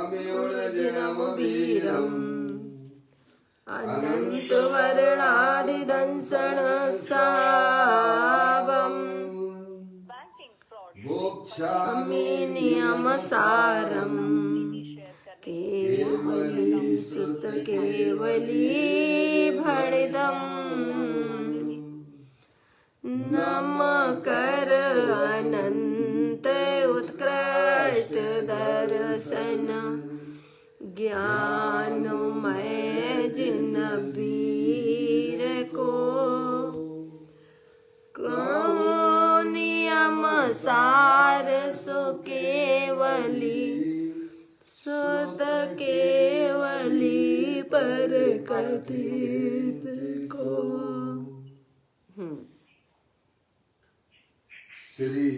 तमेवजिनं वीरम् अनन्तवर्णादिदंसनसावम् मोक्षामि नियमसारम् केवली सुत केवली भणिदम् नमकर अनंत उत्कृष्ट दर्शन ज्ञानमय जिन वीर को नियम सार सो केवली सुत केवली पर कथित को। श्री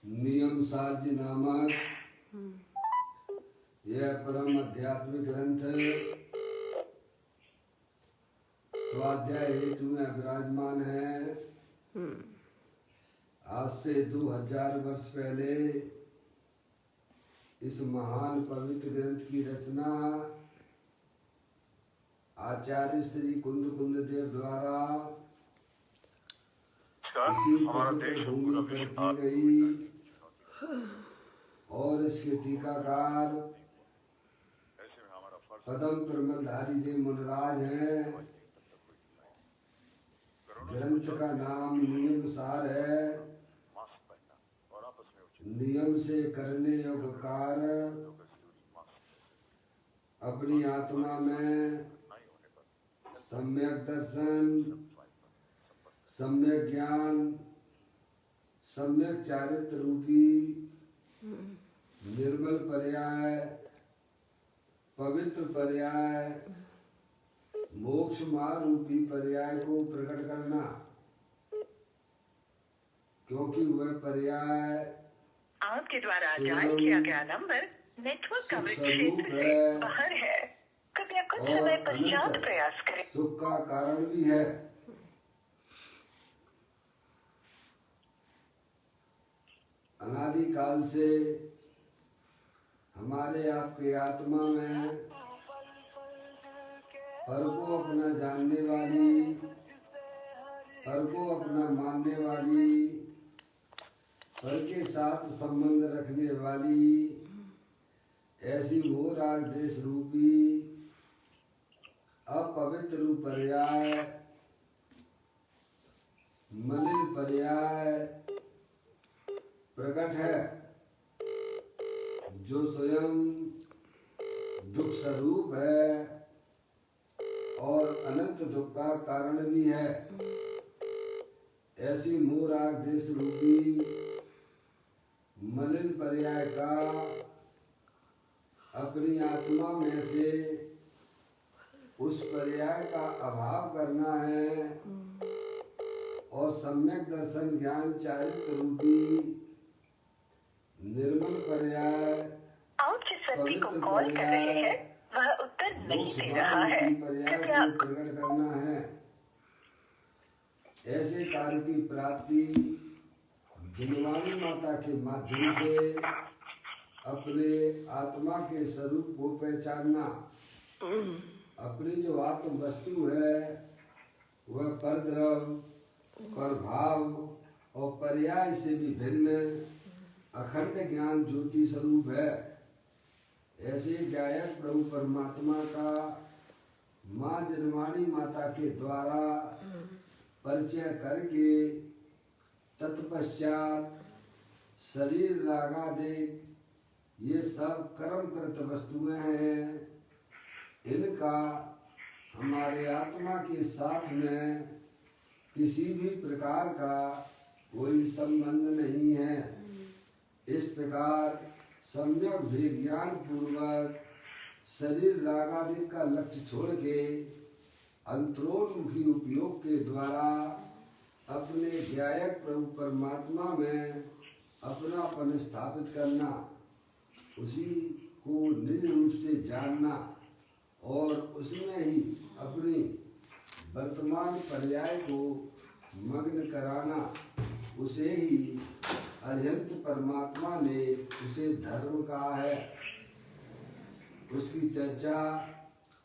नियम सार जी नामक यह परम आध्यात्मिक ग्रंथ स्वाध्याय हेतु में विराजमान है। आज से 2000 वर्ष पहले इस महान पवित्र ग्रंथ की रचना आचार्य श्री कुंद देव द्वारा इसी पवित्र भूमि पर की गई और इसके टीकाकार पदम प्रमलधारी देव मुनराज हैं। ग्रंथ का नाम नियम सार है। नियम से करने योग्य कार्य अपनी आत्मा में सम्यक दर्शन, सम्यक ज्ञान, सम्यक चारित्र रूपी निर्मल पर्याय, पवित्र पर्याय, मोक्ष मार्ग रूपी पर्याय को प्रकट करना, क्योंकि वह पर्याय आपके द्वारा डायल किया गया नंबर नेटवर्क कवरेज क्षेत्र से बाहर है। कृपया कुछ समय पश्चात प्रयास करें। सुख का कारण भी है। अनादि काल से हमारे आपके आत्मा में पर को अपना जानने वाली, पर को अपना मानने वाली, पर के साथ संबंध रखने वाली ऐसी मोराग देश रूपी अपवित्र पर्याय, मलिन पर्याय प्रकट है, जो स्वयं दुख स्वरूप है और अनंत दुख का कारण भी है। ऐसी मोराग देश रूपी मलिन पर्याय का अपनी आत्मा में से उस पर्याय का अभाव करना है और सम्यक दर्शन ज्ञान चारित्र रूपी निर्मल पर्याय, आप जिस व्यक्ति को कॉल कर रहे हैं वह उत्तर नहीं दे रहा है। कृपया प्रकट करना है। ऐसे कार्य की प्राप्ति जिनवाणी माता के माध्यम से अपने आत्मा के स्वरूप को पहचानना। अपनी जो आत्म वस्तु है वह परद्रव्य, परभाव और पर्याय से भी भिन्न अखंड ज्ञान ज्योति स्वरूप है। ऐसे गायक प्रभु परमात्मा का माँ जनवाणी माता के द्वारा परिचय करके तत्पश्चात शरीर रागादिक ये सब कर्मकृत वस्तुएं हैं। इनका हमारे आत्मा के साथ में किसी भी प्रकार का कोई संबंध नहीं है। इस प्रकार सम्यक विज्ञान पूर्वक शरीर रागादि का लक्ष्य छोड़ के अंतरोन्मुखी उपयोग के द्वारा अपने गायक प्रभु परमात्मा में अपनापन स्थापित करना, उसी को निज रूप से जानना और उसमें ही अपनी वर्तमान पर्याय को मग्न कराना, उसे ही अरिहंत परमात्मा ने उसे धर्म कहा है। उसकी चर्चा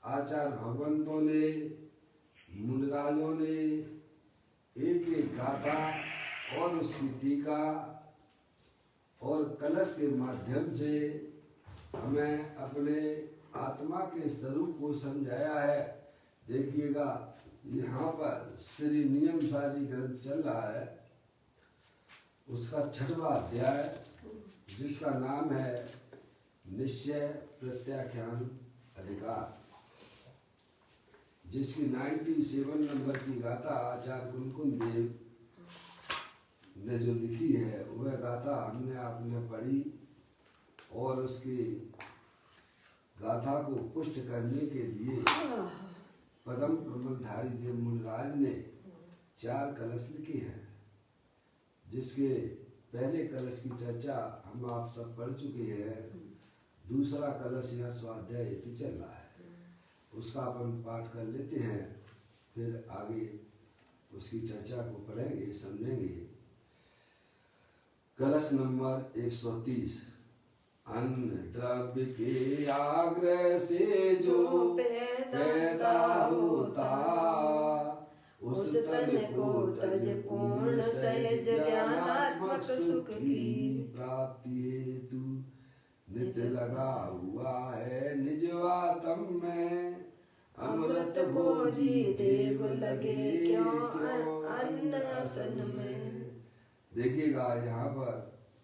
आचार्य भगवंतों ने, मुनिराजों ने एक एक गाथा और उसकी टीका और कलश के माध्यम से हमें अपने आत्मा के स्वरूप को समझाया है। देखिएगा यहाँ पर श्री नियम सारी ग्रंथ चल रहा है, उसका 6वां अध्याय जिसका नाम है निश्चय प्रत्याख्यान अधिकार, जिसकी 97 नंबर की गाथा आचार्य कुनकुन देव ने जो लिखी है वह गाथा हमने आपने पढ़ी और उसकी गाथा को पुष्ट करने के लिए पद्म प्रबलधारी देव मुनिराज ने 4 कलश लिखे हैं, जिसके पहले कलश की चर्चा हम आप सब पढ़ चुके हैं। दूसरा कलश यहाँ स्वाध्याय हेतु चल रहा है, उसका अपन पाठ कर लेते हैं, फिर आगे उसकी चर्चा को पढ़ेंगे समझेंगे। कलश नंबर 130। अन्न द्रव्य के आग्रह से जो पैदा होता, उस तन को तज पूर्ण सहज ज्ञानात्मक सुख की प्राप्ति हेतु नित्य लगा हुआ है निजवातम में। अमृत भोजी देव लगे क्यों अन्न आसन में। देखिएगा यहाँ पर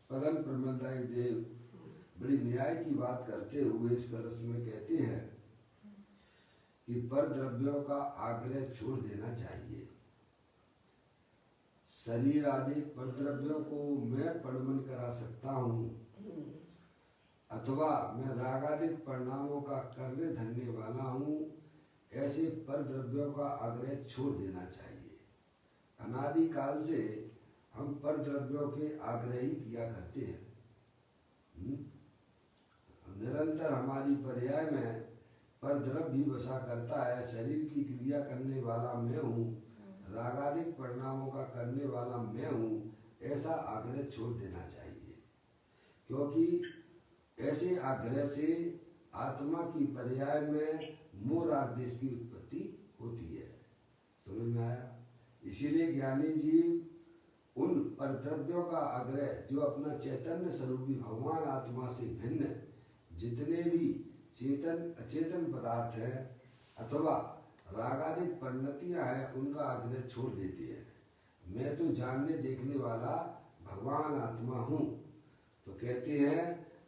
पद्म प्रबलधारी देव बड़ी न्याय की बात करते हुए इस कलश में कहते हैं कि पर द्रव्यों का आग्रह छोड़ देना चाहिए। शरीर आदि पर द्रव्यों को मैं परमन करा सकता हूँ अथवा मैं रागादिक परिणामों का करने धरने वाला हूँ, ऐसे पर द्रव्यों का आग्रह छोड़ देना चाहिए। अनादि काल से हम पर द्रव्यों के आग्रह ही किया करते हैं। निरंतर हमारी पर्याय में पर द्रव्य भी बसा करता है। शरीर की क्रिया करने वाला मैं हूँ, रागादिक परिणामों का करने वाला मैं हूँ, ऐसा आग्रह छोड़ देना चाहिए, क्योंकि ऐसे आग्रह से आत्मा की पर्याय में मोह राग देश की उत्पत्ति होती है। समझ में आया? इसीलिए ज्ञानी जीव उन परद्रव्यों का आग्रह जो अपना चैतन्य स्वरूपी भगवान आत्मा से भिन्न जितने भी चेतन अचेतन पदार्थ हैं अथवा रागादिक परिणतियां हैं उनका आग्रह छोड़ देते हैं। मैं तो जानने देखने वाला भगवान आत्मा हूँ। तो कहते हैं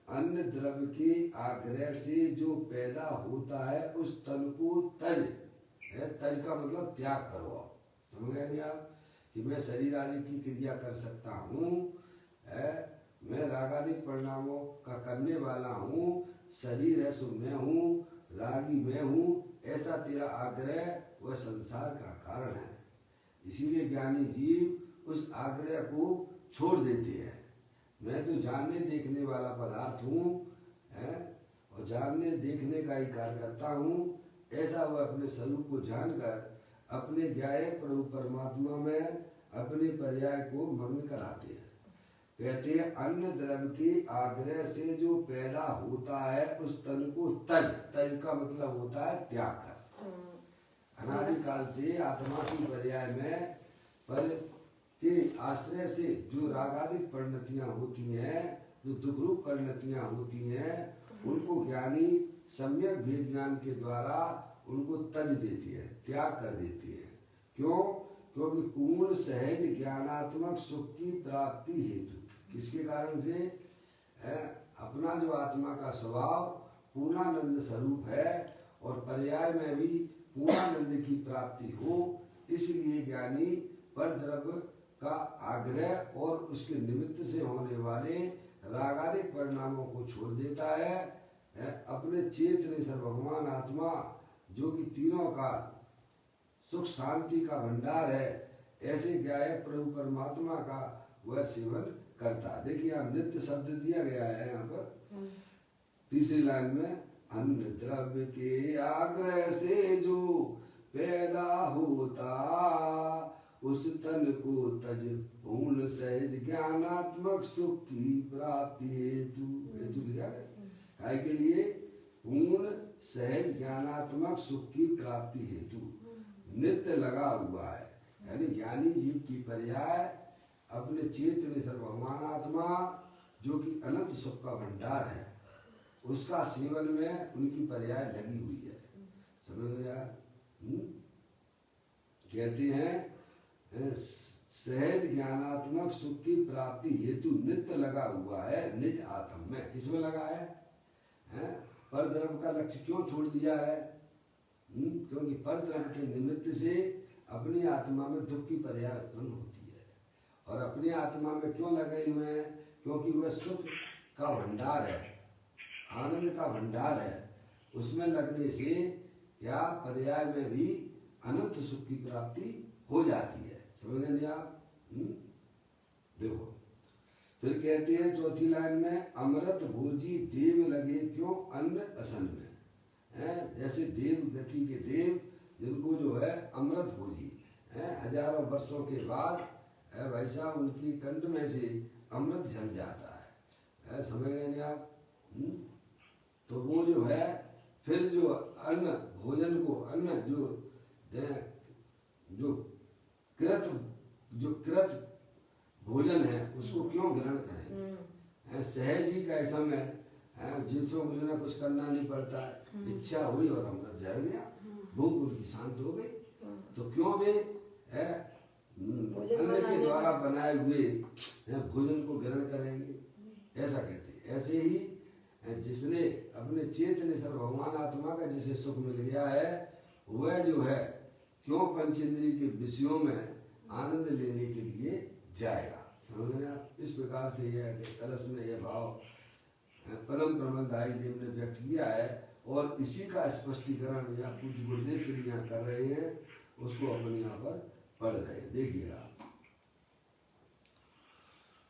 अन्न द्रव्य के आग्रह से जो पैदा होता है उस तन को तज है। तज का मतलब त्याग करो। समझ गए नहीं आप कि मैं शरीर आदि की क्रिया कर सकता हूँ, मैं रागादिक परिणामों का करने वाला हूँ, शरीर है सो मैं हूँ, रागी मैं हूँ, ऐसा तेरा आग्रह वह संसार का कारण है। इसीलिए ज्ञानी जीव उस आग्रह को छोड़ देते हैं। मैं तो जानने देखने वाला पदार्थ हूँ और जानने देखने का ही कार्य करता हूँ, ऐसा वह अपने स्वरूप को जानकर अपने ज्ञाय प्रभु परमात्मा में अपने पर्याय को मग्न कराते हैं। कहते हैं अन्न द्रव्य के आग्रह से जो पैदा होता है उस तन को तज, तज का मतलब होता है त्याग कर। अनादिकाल से आत्मा की पर्याय में पर के आश्रय से जो रागादिक परिणतियां होती हैं, जो दुखरूप परिणतियां होती हैं, उनको ज्ञानी सम्यक भेद ज्ञान के द्वारा उनको तज देती है, त्याग कर देती है। क्यों? क्योंकि पूर्ण सहज ज्ञानात्मक सुख की प्राप्ति हेतु। किसके कारण से? अपना जो आत्मा का स्वभाव पूर्णानंद स्वरूप है और पर्याय में भी पूर्णानंद की प्राप्ति हो, इसलिए ज्ञानी पर द्रव्य का आग्रह और उसके निमित्त से होने वाले रागादिक परिणामों को छोड़ देता है। अपने चेतन से भगवान आत्मा जो कि तीनों का सुख शांति का भंडार है, ऐसे ज्ञाय प्रभु परमात्मा का वह सेवन करता। देखिए यहाँ नित्य शब्द दिया गया है यहाँ पर तीसरी लाइन में, अन्न द्रव्य के आग्रह से जो पैदा होता उस तन को तज पूर्ण सहज ज्ञानात्मक सुख की प्राप्ति हेतु हेतु लिखा है काय के लिए पूर्ण सहज ज्ञानात्मक सुख की प्राप्ति हेतु नित्य लगा हुआ है। यानी ज्ञानी जीव की पर्याय अपने चेतन सर भगवान आत्मा जो कि अनंत सुख का भंडार है उसका सेवन में उनकी पर्याय लगी हुई है। समझ गया? कहते हैं सहज ज्ञानात्मक सुख की प्राप्ति हेतु नित्य लगा हुआ है निज आत्म में। किसमें लगा है? पर द्रव्य का लक्ष्य क्यों छोड़ दिया है? क्योंकि पर द्रव्य के निमित्त से अपनी आत्मा में दुख की पर्याय उत्पन्न होती है। और अपनी आत्मा में क्यों लगे हुए हैं? क्योंकि वह सुख का भंडार है, आनंद का भंडार है। उसमें लगने से क्या पर्याय में भी अनंत सुख की प्राप्ति हो जाती है। समझ गए आप? देखो फिर कहते हैं चौथी लाइन में अमृत भोजी देव लगे क्यों अन्न असन में। जैसे देव गति के देव जिनको जो है अमृत भोजी हजारों वर्षों के बाद भाई साहब उनकी कंठ में से अमृत झल जाता है। समझ गए आप? तो वो जो है फिर जो अन्न भोजन को अन्न जो कृत भोजन है उसको क्यों ग्रहण करें? सहज ही का समय जिसमें मुझे ना कुछ करना नहीं पड़ता है, इच्छा हुई और अमृत झड़ गया, भूख उनकी शांत हो गई। तो क्यों वे अन्न के द्वारा बनाए हुए भोजन को ग्रहण करेंगे? ऐसा कहते हैं। ऐसे ही जिसने अपने चेतन सर भगवान आत्मा का जिसे सुख मिल गया है वह जो है क्यों पंचेंद्रिय के विषयों में आनंद लेने के लिए जाएगा। समझ रहे आप? इस प्रकार से यह कलश में यह भाव परम प्रबलदायी देव ने व्यक्त किया है और इसी का स्पष्टीकरण या कुछ गुरुदेव श्री यहाँ कर रहे हैं, उसको अपन यहाँ पर पढ़ रहे हैं। देखिएगा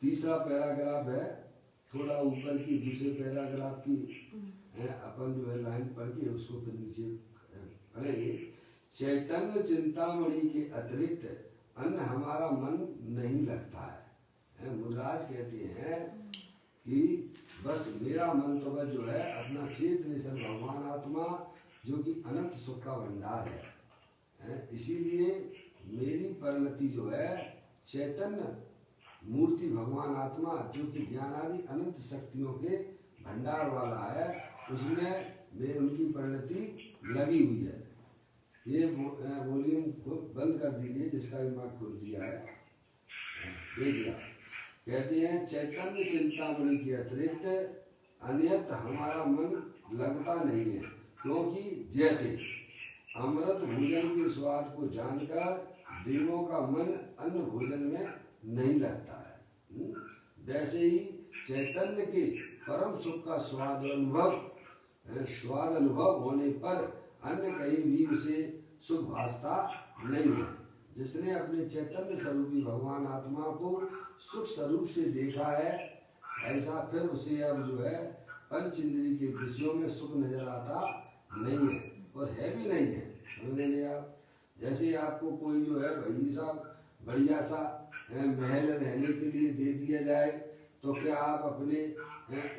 तीसरा पैराग्राफ है, थोड़ा ऊपर की दूसरे पैराग्राफ की अपन जो है लाइन पढ़ के उसको फिर नीचे पढ़ेंगे। चैतन्य चिंतामणि के अतिरिक्त अन्य हमारा मन नहीं लगता है। मुनराज कहते हैं कि बस मेरा मन तो बस जो है अपना चेतन सर भगवान आत्मा जो कि अनंत सुख का भंडार है, इसीलिए मेरी परिणति जो है चैतन्य मूर्ति भगवान आत्मा जो कि ज्ञान आदि अनंत शक्तियों के भंडार वाला है उसमें मैं उनकी परिणति लगी हुई है। ये वॉल्यूम को बंद कर दीजिए जिसका दिमाग खोल दिया है। देखिए कहते हैं चैतन्य चिंतामणि के अतिरिक्त अन्यत्र हमारा मन लगता नहीं है, क्योंकि जैसे अमृत भोजन के स्वाद को जानकर देवों का मन अन्न भोजन में नहीं लगता है, वैसे ही चैतन्य के परम सुख का स्वाद अनुभव होने पर अन्य कहीं भी उसे सुख भासता नहीं है। जिसने अपने चैतन्य स्वरूपी भगवान आत्मा को सुख स्वरूप से देखा है ऐसा फिर उसे अब जो है पंच इंद्रिय के विषयों में सुख नजर आता नहीं है और है भी नहीं है। समझ लेंगे आप? जैसे आपको कोई जो है भाई साहब बढ़िया सा महल रहने के लिए दे दिया जाए तो क्या आप अपने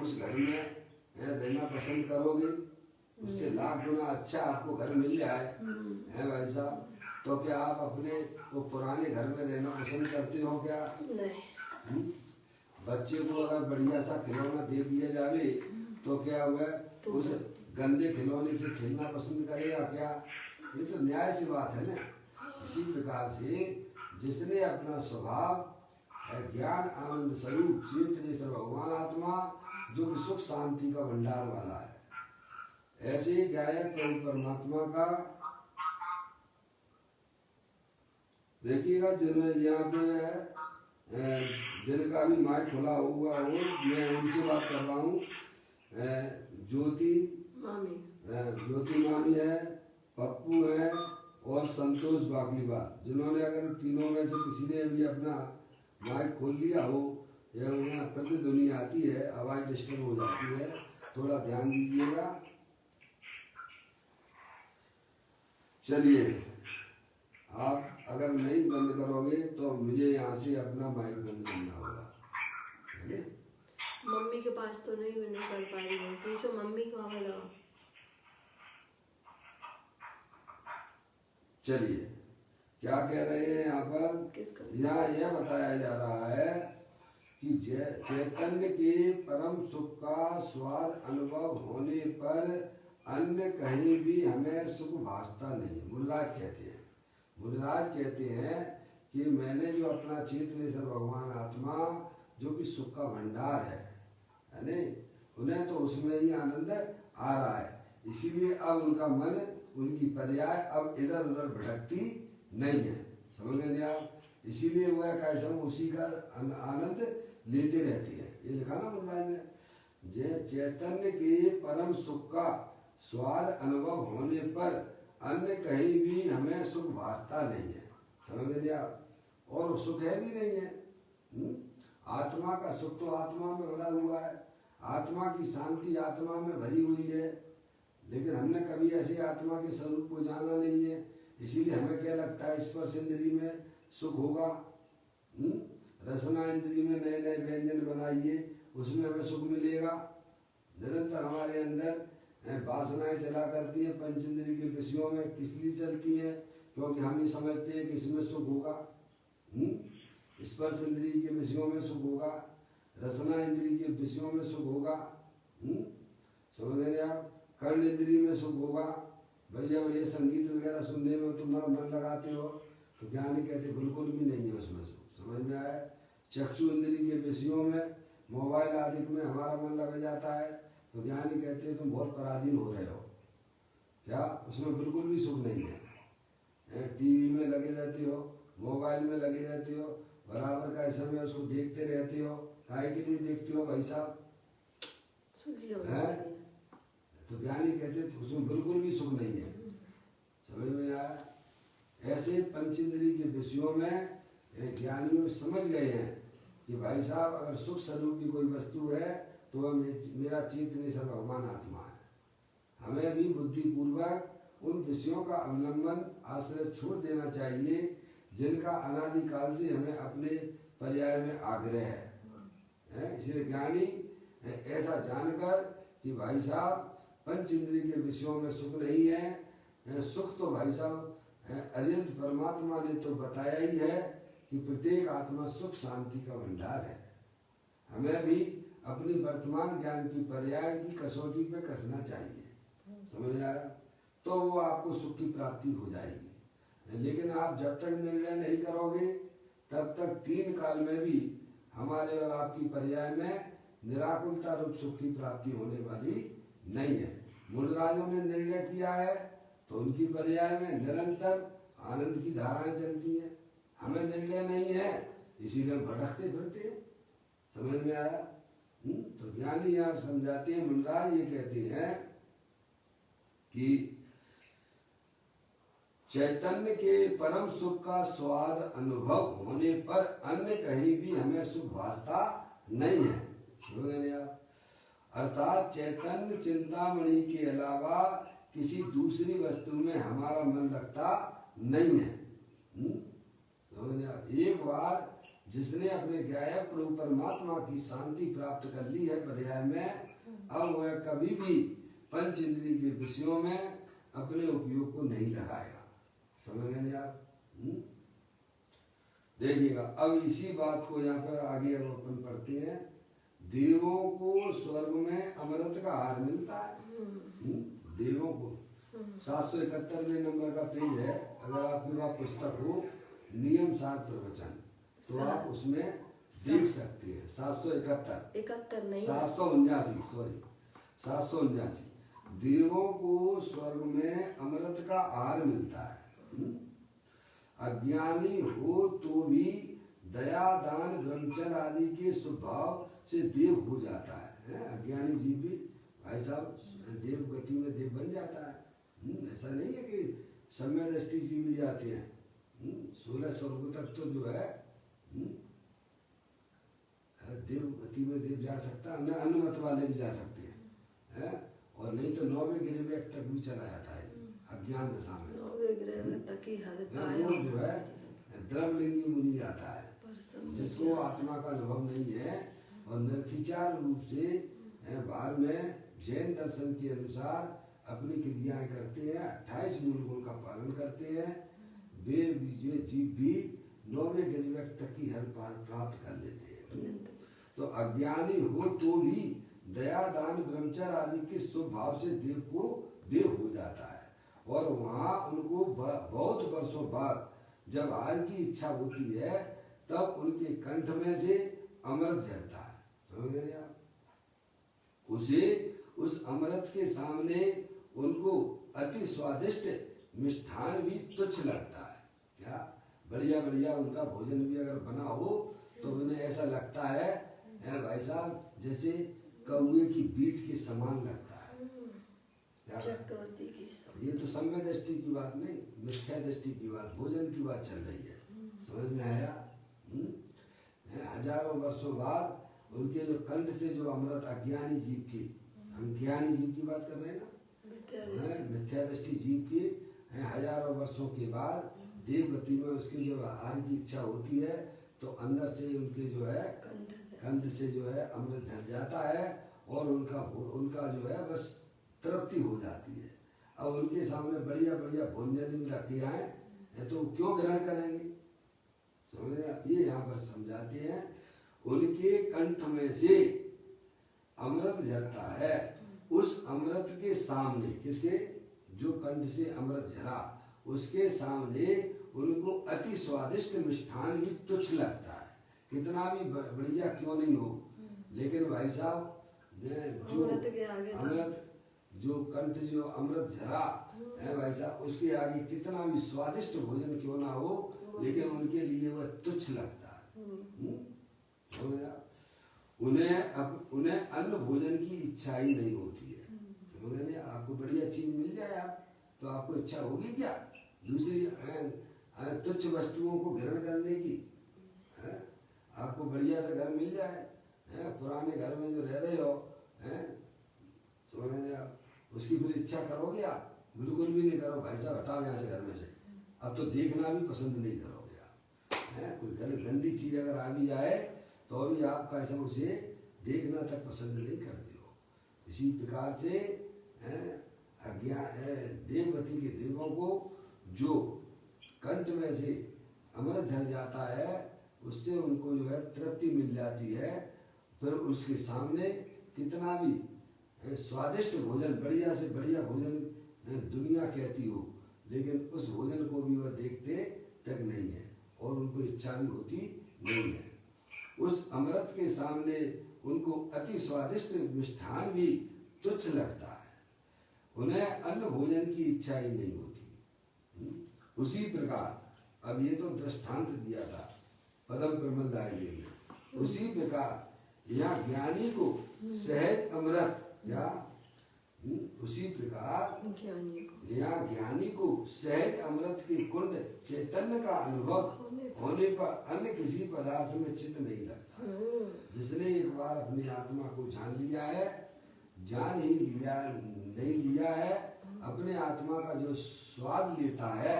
उस घर में रहना पसंद करोगे? उससे लाख गुना अच्छा आपको घर मिल जाए है भाई साहब, तो क्या आप अपने वो पुराने घर में रहना पसंद करते हो क्या? नहीं। बच्चे को अगर बढ़िया सा खिलौना दे दिया जावे तो क्या वह उस गंदे खिलौने से खेलना पसंद करेगा क्या? ये तो न्याय से बात है ना। इसी प्रकार से जिसने अपना स्वभाव ज्ञान आनंद स्वरूप चेतनेश्वर भगवान आत्मा जो कि सुख शांति का भंडार वाला है, ऐसे ही गायक परमात्मा का देखिएगा जिन्हें यहाँ पे जिनका भी माइक खुला हुआ हो मैं उनसे बात कर रहा हूँ। ज्योति मामी है, पप्पू है और संतोष बागलीवाल, जिन्होंने अगर तीनों में से किसी ने भी अपना माइक खोल लिया हो या उन्हें प्रतिध्वनि आती है, आवाज डिस्टर्ब हो जाती है, थोड़ा ध्यान दीजिएगा। चलिए आप अगर नहीं बंद करोगे तो मुझे यहाँ से अपना माइक बंद करना होगा, है ना? मम्मी के पास तो नहीं कर पा रही हूँ, पूछो मम्मी को हमें लगाओ। चलिए क्या कह रहे हैं यहाँ पर? किसका? यहाँ यह बताया जा रहा है कि चैतन्य के परम सुख का स्वाद अनुभव होने पर अन्य कहीं भी हमें सुख भासता नहीं। मुल्लाज कहते हैं कि मैंने जो अपना चेतनेश्वर भगवान आत्मा जो कि सुख का भंडार है नहीं, उन्हें तो उसमें ही आनंद आ रहा है, इसीलिए अब उनका मन, उनकी पर्याय अब इधर उधर भटकती नहीं है। समझ गए आप? इसीलिए वह कैसम उसी का आनंद लेते रहती है। ये लिखा ना मुल्ला ने, जे चैतन्य के परम सुख का स्वाद अनुभव होने पर अन्य कहीं भी हमें सुख भासता नहीं है। समझ गए आप? और सुख है भी नहीं है। आत्मा का सुख तो आत्मा में भरा हुआ है, आत्मा की शांति आत्मा में भरी हुई है, लेकिन हमने कभी ऐसे आत्मा के स्वरूप को जाना नहीं है। इसीलिए हमें क्या लगता है स्पर्श इंद्री में सुख होगा, रसना इंद्री में नए नए व्यंजन बनाइए उसमें हमें सुख मिलेगा। निरंतर हमारे अंदर वासनाएं चला करती हैं, पंच इंद्री के विषयों में किस लिए चलती हैं? क्योंकि हम ये समझते हैं कि इसमें सुख होगा, स्पर्श इंद्री के विषयों में सुख होगा, रसना इंद्री के विषयों में सुख होगा, समझ रहे आप? कर्ण इंद्री में सुख होगा, बढ़िया बढ़िया संगीत वगैरह सुनने में तुम मन लगाते हो, तो ज्ञानी कहते बिल्कुल भी नहीं है उसमें सुख। समझ में आया? चक्षु इंद्री के विषयों में, मोबाइल आदि में हमारा मन लग जाता है, तो ज्ञानी कहते हैं तुम बहुत पराधीन हो रहे हो। क्या उसमें बिल्कुल भी सुख नहीं है? टीवी में लगे रहते हो, मोबाइल में लगे रहते हो, बराबर का समय उसको देखते रहते हो। काहे के लिए देखते हो भाई साहब? तो ज्ञानी कहते तो उसमें बिल्कुल भी सुख नहीं है। समझ में आया? ऐसे पंचेंद्रिय के विषयों में ज्ञानी समझ गए हैं कि भाई साहब अगर सुख स्वरूप की कोई वस्तु है तो वह मेरा चेतनेश्वर भगवान आत्मा है। हमें भी बुद्धिपूर्वक उन विषयों का अवलंबन आश्रय छोड़ देना चाहिए जिनका अनादिकाल से हमें अपने पर्याय में आग्रह है। इसलिए ज्ञानी ऐसा जानकर कि भाई साहब पंच इंद्रिय के विषयों में सुख नहीं है, सुख तो भाई साहब अरिहंत परमात्मा ने तो बताया ही है कि प्रत्येक आत्मा सुख शांति का भंडार है। हमें भी अपनी वर्तमान ज्ञान की पर्याय की कसौटी पे कसना चाहिए। समझ आया? तो वो आपको सुख की प्राप्ति हो जाएगी। लेकिन आप जब तक निर्णय नहीं करोगे तब तक तीन काल में भी हमारे और आपकी पर्याय में निराकुलता रूप सुख की प्राप्ति होने वाली नहीं है। मूलराजों ने निर्णय किया है तो उनकी पर्याय में निरंतर आनंद की धाराएं चलती हैं। हमें निर्णय नहीं है इसीलिए भटकते फिरते। समझ में आया? तो ज्ञानी यहाँ समझाते हैं, मूलराज ये कहते हैं कि चैतन्य के परम सुख का स्वाद अनुभव होने पर अन्य कहीं भी हमें सुख भासता नहीं है। समझ आप? अर्थात चैतन्य चिंतामणि के अलावा किसी दूसरी वस्तु में हमारा मन लगता नहीं है। एक बार जिसने अपने गायब प्रभु परमात्मा की शांति प्राप्त कर ली है पर्याय में, अब वह कभी भी पंच इंद्रिय के विषयों में अपने उपयोग को नहीं लगाएगा। समझ गए आप? देखिएगा अब इसी बात को यहाँ पर आगे अब अपन पढ़ते हैं। देवों को स्वर्ग में अमृत का हार मिलता है। देवों को 771वें नंबर का पेज है, अगर आपके पास पुस्तक हो नियम सार प्रवचन तो आप उसमें देख सकते हैं। 771 नहीं 779 सॉरी 779 देवों को स्वर्ग में अमृत का आहार मिलता है। अज्ञानी हो तो भी दया दान ब्रह्मचर्य आदि के स्वभाव से देव हो जाता है। अज्ञानी जीव भी भाई साहब देव गति में देव बन जाता है। ऐसा नहीं है कि समय दृष्टि से भी जाते हैं। 16 स्वर्ग तक तो जो है देव गति में देव जा सकता है, अनुमत वाले भी जा सकते हैं, और नहीं तो 9वें गिरी में तक भी चला जाता है अज्ञान दशा में। नौवे ग्रह तक ही हद वो पाया जो है द्रवलिंगी मुनि आता है, पर समझ जिसको आत्मा का अनुभव नहीं है और निर्विचार रूप से बाद में जैन दर्शन के अनुसार अपनी क्रियाएं करते हैं, 28 मूल गुण का पालन करते हैं, वे जीव भी 9वें गिरिवक तक की हद प्राप्त कर लेते हैं। तो अज्ञानी हो तो भी दया दान ब्रह्मचर्य आदि के स्वभाव से देव को देव हो जाता है, और वहाँ उनको बहुत वर्षों बाद जब हार की इच्छा होती है तब उनके कंठ में से अमृत झरता है। समझ गए आप? उसे उस अमृत के सामने उनको अति स्वादिष्ट मिष्ठान भी तुच्छ लगता है। क्या बढ़िया बढ़िया उनका भोजन भी अगर बना हो तो उन्हें ऐसा लगता है भाई साहब जैसे कौए की बीट के समान लगता है। क्या चक्रवर्ती की ये तो सम्य दृष्टि की बात नहीं, मिथ्या दृष्टि की बात, भोजन की बात चल रही है। समझ में आया? हजारों वर्षों बाद उनके जो कंठ से जो अमृत अज्ञानी जीव की, हम ज्ञानी जीव की बात कर रहे हैं ना, मिथ्या दृष्टि जीव की हजारों वर्षों के बाद देवगति में उसकी जो आहार की इच्छा होती है तो अंदर से उनके जो है कंठ से जो है अमृत झर जाता है और उनका जो है बस तृप्ति हो जाती है। अब उनके सामने बढ़िया बढ़िया भोजन भी रखे हैं तो क्यों ग्रहण करेंगे? समझ रहे आप? ये यहाँ पर समझाते हैं उनके कंठ में से अमृत झरता है, उस अमृत के सामने, किसके? जो कंठ से अमृत झरा उसके सामने उनको अति स्वादिष्ट मिष्ठान भी तुच्छ लगता है। कितना भी बढ़िया क्यों नहीं हो, लेकिन भाई साहब जो अमृत जो कंठ जो अमृत झरा है भाई साहब उसके आगे कितना भी स्वादिष्ट भोजन क्यों ना हो लेकिन उनके लिए वह तुच्छ लगता है। उन्हें अन्न भोजन की इच्छा ही नहीं होती है। समझ रहे? आपको बढ़िया चीज मिल जाए आप तो आपको इच्छा होगी क्या दूसरी तुच्छ वस्तुओं को ग्रहण करने की? आपको बढ़िया सा घर मिल जाए, पुराने घर में जो रह रहे हो, समझ रहे आप, उसकी फिर इच्छा करोगे आप? बिल्कुल भी नहीं करो। भाई साहब हटाओ यहाँ से घर में से, अब तो देखना भी पसंद नहीं करोगे आप। कोई गंदी चीज अगर आ भी जाए तो भी आप कैसे उसे देखना तक पसंद नहीं करते हो। इसी प्रकार से देवगति के देवों को जो कंठ में से अमृत झर जाता है उससे उनको जो है तृप्ति मिल जाती है। फिर उसके सामने कितना भी स्वादिष्ट भोजन, बढ़िया से बढ़िया भोजन दुनिया कहती हो लेकिन उस भोजन को भी वह देखते तक नहीं है और उनको इच्छा भी होती नहीं है। उस अमृत के सामने उनको अति स्वादिष्ट मिष्ठान भी तुच्छ लगता है, उन्हें अन्न भोजन की इच्छा ही नहीं होती। उसी प्रकार अब ये तो दृष्टांत दिया था पदम प्रमदाय में, उसी प्रकार यहाँ ज्ञानी को सहज अमृत या उसी प्रकार यहाँ ज्ञानी को सहज अमृत के कुंड चैतन्य का अनुभव होने पर अन्य किसी पदार्थ में चित्त नहीं लगता। जिसने एक बार अपनी आत्मा को जान लिया है, जान ही लिया नहीं लिया है, अपने आत्मा का जो स्वाद लेता है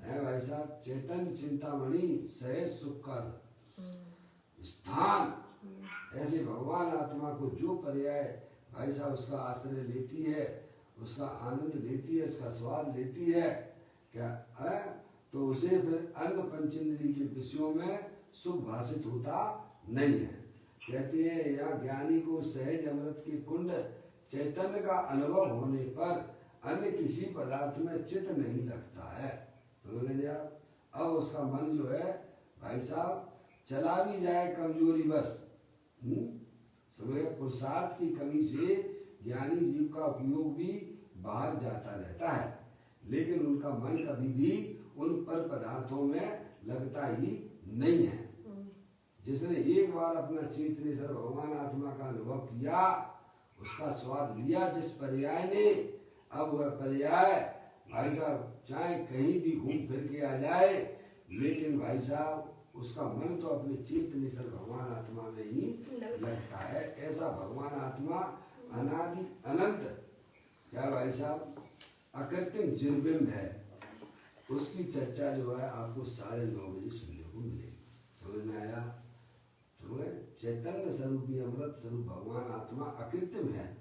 भाई साहब, चैतन्य चिंतामणि सहज सुख का स्थान, ऐसे भगवान आत्मा को जो पर्याय भाई साहब उसका आश्रय लेती है, उसका आनंद लेती है, उसका स्वाद लेती है क्या है, तो उसे फिर अन्य पंचेंद्रिय के विषयों में सुख भाषित होता नहीं है। कहते हैं यहाँ ज्ञानी को सहज अमृत के कुंड चैतन्य का अनुभव होने पर अन्य किसी पदार्थ में चित्त नहीं लगता है। समझ लीजिए आप। अब उसका मन जो है भाई साहब चला भी जाए कमजोरी बस, समझे, पुरुषार्थ की कमी से ज्ञानी जीव का उपयोग भी बाहर जाता रहता है लेकिन उनका मन कभी भी उन पर पदार्थों में लगता ही नहीं है। जिसने एक बार अपना चेतनेश्वर भगवान आत्मा का अनुभव किया, उसका स्वाद लिया जिस पर्याय ने, अब वह पर्याय भाई साहब चाहे कहीं भी घूम फिर के आ जाए लेकिन भाई साहब उसका मन तो अपने चेतनेश्वर भगवान आत्मा में ही लगता है। ऐसा भगवान आत्मा अनादि अनंत क्या भाई साहब अकृत्रिम जिनबिंब है, उसकी चर्चा जो है आपको 9:30 बजे सुनने को मिलेगी। समझ में आया? समझ? चैतन्य स्वरूपी अमृत स्वरूप भगवान आत्मा अकृत्रिम है,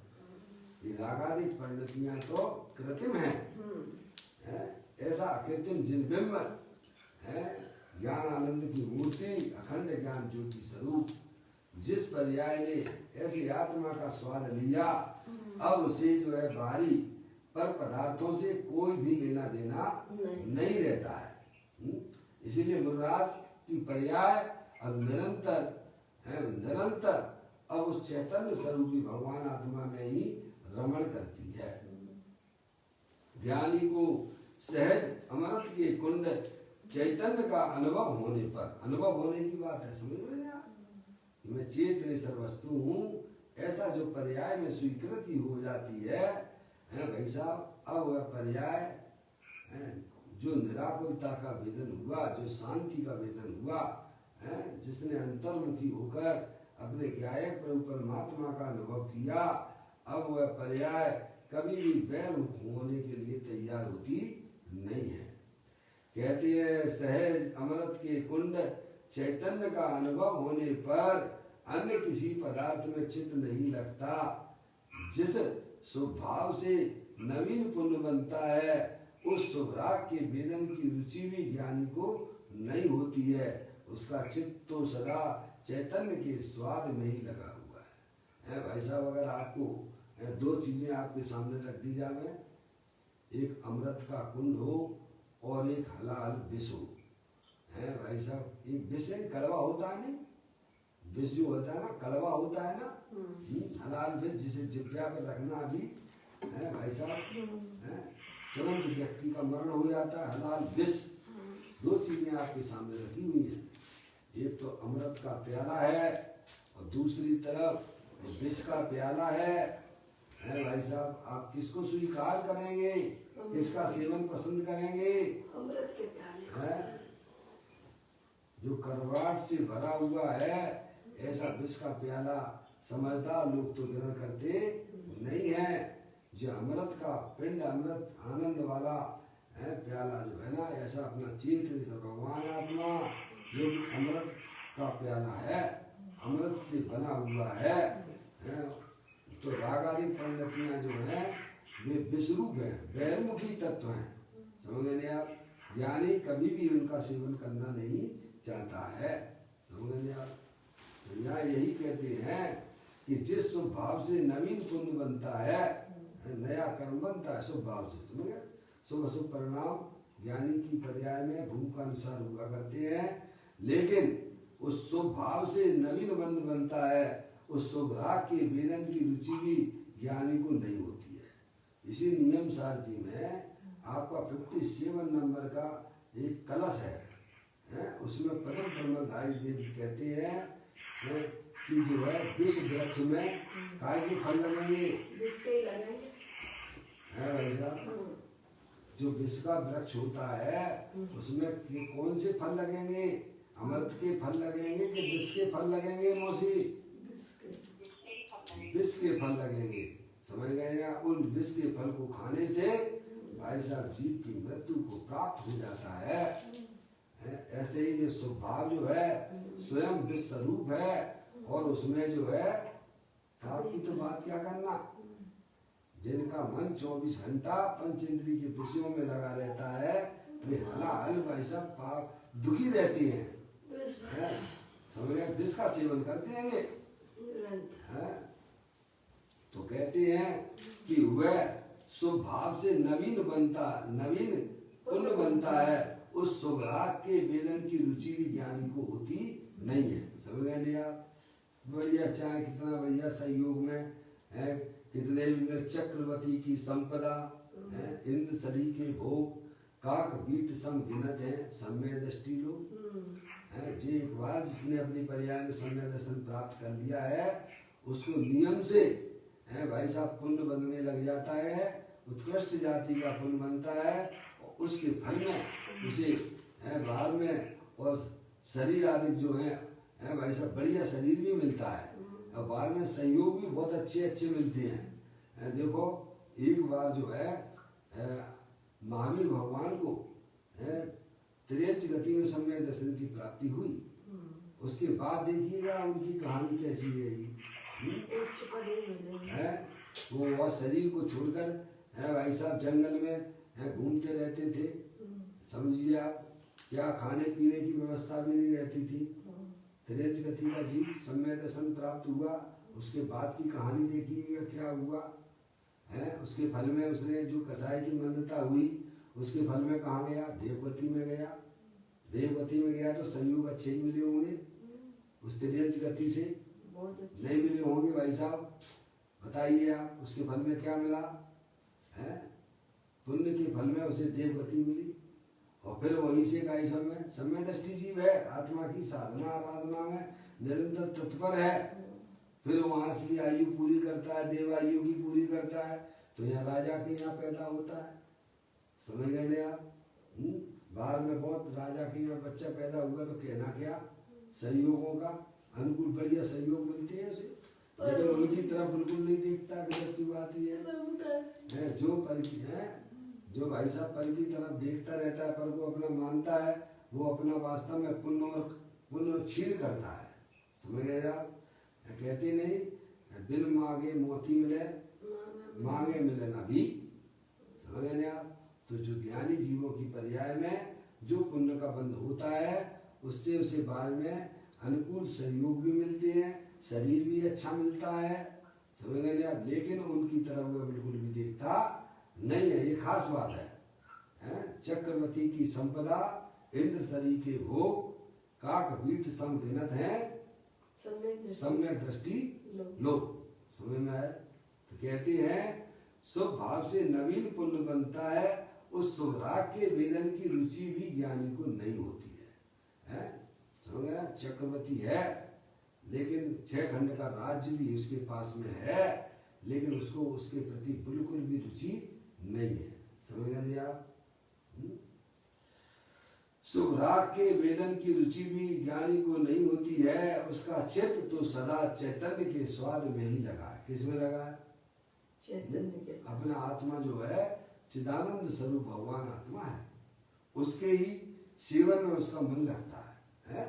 ये रागादिक परिणतियां तो कृत्रिम है। ऐसा अकृत्रिम जिनबिंब है, ज्ञान आनंद की मूर्ति, अखंड ज्ञान ज्योति स्वरूप, जिस पर्याय ने ऐसी आत्मा का स्वाद लिया, अब उसे जो है बाहरी पर पदार्थों से कोई भी लेना देना नहीं रहता है। इसीलिए मुराद की पर्याय अब निरंतर अब उस चैतन्य स्वरूपी भगवान आत्मा में ही रमण करती है। ज्ञानी को सहज अमृत के कुंड चैतन्य का अनुभव होने पर, अनुभव होने की बात है, समझ में नहीं? मैं चेतन वस्तु हूँ, ऐसा जो पर्याय में स्वीकृति हो जाती है भाई साहब, अब वह पर्याय जो निराकुलता का वेदन हुआ, जो शांति का वेदन हुआ, जिसने अंतर्मुखी होकर अपने ज्ञायक प्रभु परमात्मा का अनुभव किया, अब वह पर्याय कभी भी बैरमुख होने के लिए तैयार होती नहीं है। कहते हैं सहज अमृत के कुंड चैतन्य का अनुभव होने पर अन्य किसी पदार्थ में चित्त नहीं लगता। जिस स्वभाव से नवीन पुण्य बनता है, उस स्वभाव के वेदन की रुचि भी ज्ञानी को नहीं होती है। उसका चित्त तो सदा चैतन्य के स्वाद में ही लगा हुआ है। भाई साहब, अगर आपको 2 चीजें आपके सामने रख दी जाए, एक अमृत का कुंड हो और एक हलाल विष हो, है भाई साहब, एक विष है कड़वा होता है, नहीं विष जो होता है ना कड़वा होता है ना, हलाल विष जिसे जिभ्या पर रखना भी है भाई साहब, तुरंत व्यक्ति का मरण हो जाता है। हलाल विष, 2 चीजें आपके सामने रखी हुई हैं, एक तो अमृत का प्याला है और दूसरी तरफ विष का प्याला है भाई साहब। आप किसको स्वीकार करेंगे, किसका सेवन पसंद करेंगे? अमृत के प्याले जो करवाट से भरा हुआ है, ऐसा विष का प्याला समझदार लोग तो ग्रहण करते नहीं है। जो अमृत का पिंड, अमृत आनंद वाला है प्याला जो है ना, ऐसा अपना चेतन भगवान आत्मा जो कि अमृत का प्याला है, अमृत से बना हुआ है। तो रागादि परिणतियां जो हैं वे विषरूप हैं, बैरमुखी तत्व हैं, समझ गए आप? ज्ञानी कभी भी उनका सेवन करना नहीं चाहता है, समझ गए आप? तो यहाँ यही कहते हैं कि जिस स्वभाव से नवीन पुण्य बनता है, नया कर्म बनता है स्वभाव से, समझ गए? शुभ अशुभ परिणाम ज्ञानी की पर्याय में भूमि का अनुसार हुआ करते हैं, लेकिन उस स्वभाव से नवीन बंध बनता है, उस स्वभाव के वेदन की रुचि भी ज्ञानी को नहीं होती है। इसी नियम सार जी में आपका 57 नंबर का एक कलश है, उसमें परम ब्रह्मधारी देव कहते हैं कि जो है विष वृक्ष में काय के फल लगेंगे, विष के लगेंगे है भाई साहब। जो विष का वृक्ष होता है उसमें कौन से फल लगेंगे? अमृत के फल लगेंगे कि विष के फल लगेंगे? मौसी, विष के फल लगेंगे, समझ गए ना? उन विष के फल को खाने से भाई साहब जीव की मृत्यु को प्राप्त हो जाता है। ऐसे ही ये स्वभाव जो है स्वयं विष स्वरूप है, और उसमें जो है आपकी तो बात क्या करना, जिनका मन 24 घंटा पंचेंद्रिय के विषयों में लगा रहता है, वे हलाहल भाई साहब पाप दुखी रहते हैं, समझ गए? विष का सेवन करते हैं वे, तो कहते हैं कि वह स्वभाव से नवीन पुण्य बनता है, उस स्वभाव के वेदन की रुचि भी ज्ञानी को होती नहीं है, समझ गए नहीं आप? बढ़िया, चाहे कितना बढ़िया संयोग में है, कितने भी चक्रवर्ती की संपदा है, इंद्र सरी के भोग, काक बीट सम गिनत है, समय दृष्टि लोग है। जी एक बार जिसने अपनी पर्याय में समय दर्शन प्राप्त कर लिया है, उसको नियम से है भाई साहब पुण्य बनने लग जाता है, उत्कृष्ट जाति का पुण्य बनता है, और उसके फल में उसे है बाद में और शरीर आदि जो है भाई साहब बढ़िया शरीर भी मिलता है, और बाद में संयोग भी बहुत अच्छे अच्छे मिलते हैं। देखो एक बार जो है महावीर भगवान को त्रियंच गति में सम्यक दर्शन की प्राप्ति हुई। उसके बाद देखिएगा उनकी कहानी कैसी है। उच्च पद ही मिले है वो वह शरीर को छोड़कर भाई साहब जंगल में घूमते रहते थे। समझिए आप, क्या खाने पीने की व्यवस्था भी नहीं रहती थी। त्रियंच गति का जीव सम्यक दर्शन प्राप्त हुआ। उसके बाद की कहानी देखिएगा क्या हुआ है। उसके फल में उसने जो कसाई की मंदता हुई, उसके फल में कहाँ गया? देवगति में गया। देवगति में गया तो संयोग अच्छे ही मिले होंगे उस त्रियंच गति से, नहीं मिले होंगे भाई साहब, बताइए आप। उसके फल में क्या मिला है? पुण्य के फल में उसे देवगति मिली। और फिर वहीं से का समय दृष्टि जीव है, आत्मा की साधना आराधना में निरंतर तत्पर है। फिर वहां से भी आयु पूरी करता है, देव आयु की पूरी करता है, तो यहाँ राजा के यहाँ पैदा होता है। समझ गए आप? बाहर में बहुत राजा के यहाँ बच्चा पैदा हुआ तो कहना क्या, संयोगों का अनुकूल बढ़िया सहयोग मिलते हैं उसे, लेकिन उनकी तरफ बिल्कुल नहीं देखता। गजब की बात ये है, जो पर की है, जो भाई साहब पर की तरफ देखता रहता है, पर को अपना मानता है, वो अपना वास्तव में पुण्य छीन करता है। समझ गए आप? कहते नहीं, बिन मांगे मोती मिले, मांगे मिले ना भी। समझ गए आप? तो जो ज्ञानी जीवों की पर्याय में जो पुण्य का बंध होता है, उससे उसे बाद में अनुकूल सहयोग भी मिलते हैं, शरीर भी अच्छा मिलता है। समझ गए आप? लेकिन उनकी तरफ वह बिल्कुल भी देखता नहीं है। ये खास बात है। चक्रवर्ती की संपदा इंद्र शरी के भोग, काक बीट सम गिनत है, सम्यक दृष्टि लोग। समझ में आया? तो कहते हैं शुभ भाव से नवीन पुण्य बनता है, उस शुभ राग के वेदन की रुचि भी ज्ञानी को नहीं होती है। समझ गया? चक्रवर्ती है, लेकिन 6 खंड का राज्य भी उसके पास में है, लेकिन उसको उसके प्रति बिल्कुल भी रुचि नहीं है। समझ गए आप? शुभ राग के वेदन की रुचि भी ज्ञानी को नहीं होती है। उसका चित्त तो सदा चैतन्य के स्वाद में ही लगा है। किसमें लगा है? चैतन्य के। अपना आत्मा जो है चिदानंद स्वरूप भगवान आत्मा है, उसके ही सेवन में उसका मन लगता है?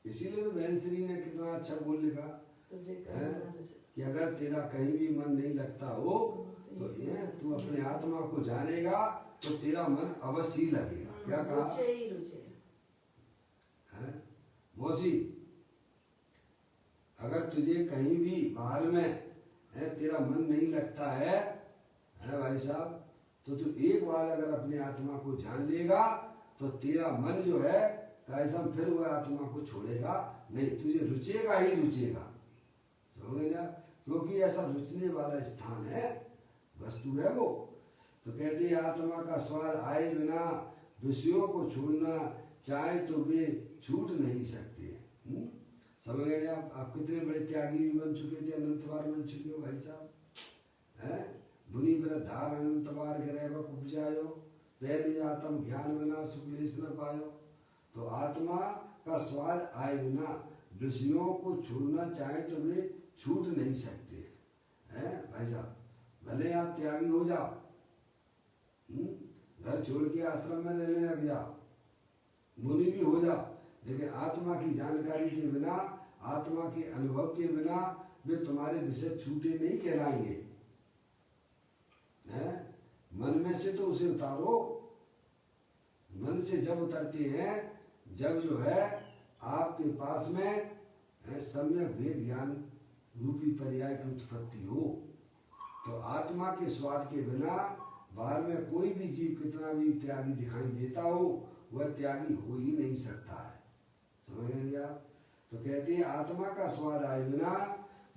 इसीलिए तो बहन श्री ने कितना अच्छा बोल लिखा कि अगर तेरा कहीं भी मन नहीं लगता हो तो ये तू अपने आत्मा को जानेगा तो तेरा मन अवश्य ही लगेगा। क्या कहा? मौसी, अगर तुझे कहीं भी बाहर में तेरा मन नहीं लगता है भाई साहब, तो तू एक बार अगर अपने आत्मा को जान लेगा तो तेरा मन जो है कैसा फिर वह आत्मा को छोड़ेगा नहीं, तुझे रुचेगा ही रुचेगा। समझे ना? क्योंकि ऐसा रुचने वाला स्थान है, वस्तु है वो। तो कहते हैं आत्मा का स्वाद आए बिना विषयों को छोड़ना चाहे तो वे छूट नहीं सकते। समझ गए आप कितने बड़े त्यागी भी बन चुके थे, अनंत बार बन चुके हो भाई साहब। मुनि वृद्धार अनंत बार गिरह उपजायो, पैर आत्म ज्ञान बिना सुख लेस न पायो। तो आत्मा का स्वाद आए बिना विषयों को छोड़ना चाहे तो वे छूट नहीं सकते हैं भाई साहब। भले आप त्यागी हो जाओ, घर छोड़ के आश्रम में रहने लग जाओ, मुनि भी हो जाओ, लेकिन आत्मा की जानकारी के बिना, आत्मा के अनुभव के बिना वे तुम्हारे विषय छूटे नहीं कहलाएंगे। मन में से तो उसे उतारो। मन से जब उतरते हैं, जब जो है आपके पास में सम्यक वेद ज्ञान रूपी पर्याय की उत्पत्ति हो, तो आत्मा के स्वाद के बिना बाहर में कोई भी जीव कितना भी त्यागी दिखाई देता हो, वह त्यागी हो ही नहीं सकता है। समझ गए आप? तो कहते हैं आत्मा का स्वाद आए बिना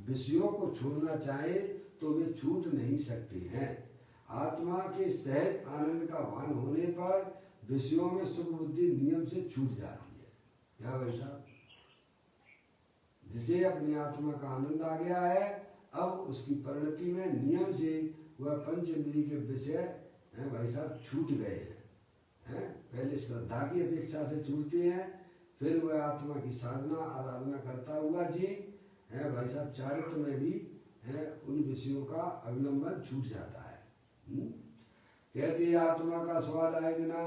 विषयों को छोड़ना चाहे तो वे छूट नहीं सकते हैं। आत्मा के सहज आनंद का भान होने पर विषयों में सुख बुद्धि नियम से छूट जाती है। क्या भाई साहब? जिसे अपनी आत्मा का आनंद आ गया है, अब उसकी परिणति में नियम से वह पंच इंद्रिय के विषय भाई साहब छूट गए हैं। पहले श्रद्धा की अपेक्षा से छूटते हैं, फिर वह आत्मा की साधना आराधना करता हुआ जी भाई साहब चारित्र में भी उन विषयों का अवलंबन छूट जाता है। कहते हैं आत्मा का स्वाद आए बिना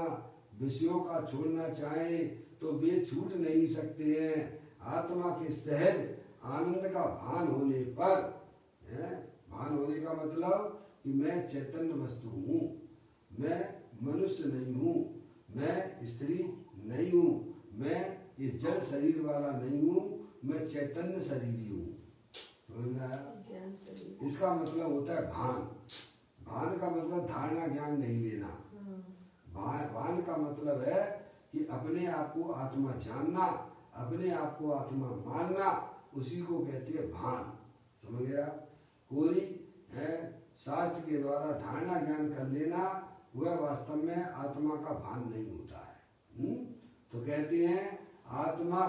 विषयों का छोड़ना चाहे तो वे छूट नहीं सकते हैं। आत्मा के सहज आनंद का भान होने पर, भान होने का मतलब कि मैं चैतन्य वस्तु हूँ, मैं मनुष्य नहीं हूँ, मैं स्त्री नहीं हूँ, मैं ये जड़ शरीर वाला नहीं हूँ, मैं चैतन्य शरीरी हूँ। समझ में आया? इसका मतलब होता है भान। भान का मतलब धारणा ज्ञान नहीं लेना। भान का मतलब है कि अपने आप को आत्मा जानना, अपने आप को आत्मा मानना, उसी को कहते हैं भान। समझ गया? कोई है शास्त्र के द्वारा धारणा ज्ञान कर लेना, वह वास्तव में आत्मा का भान नहीं होता है। तो कहते हैं आत्मा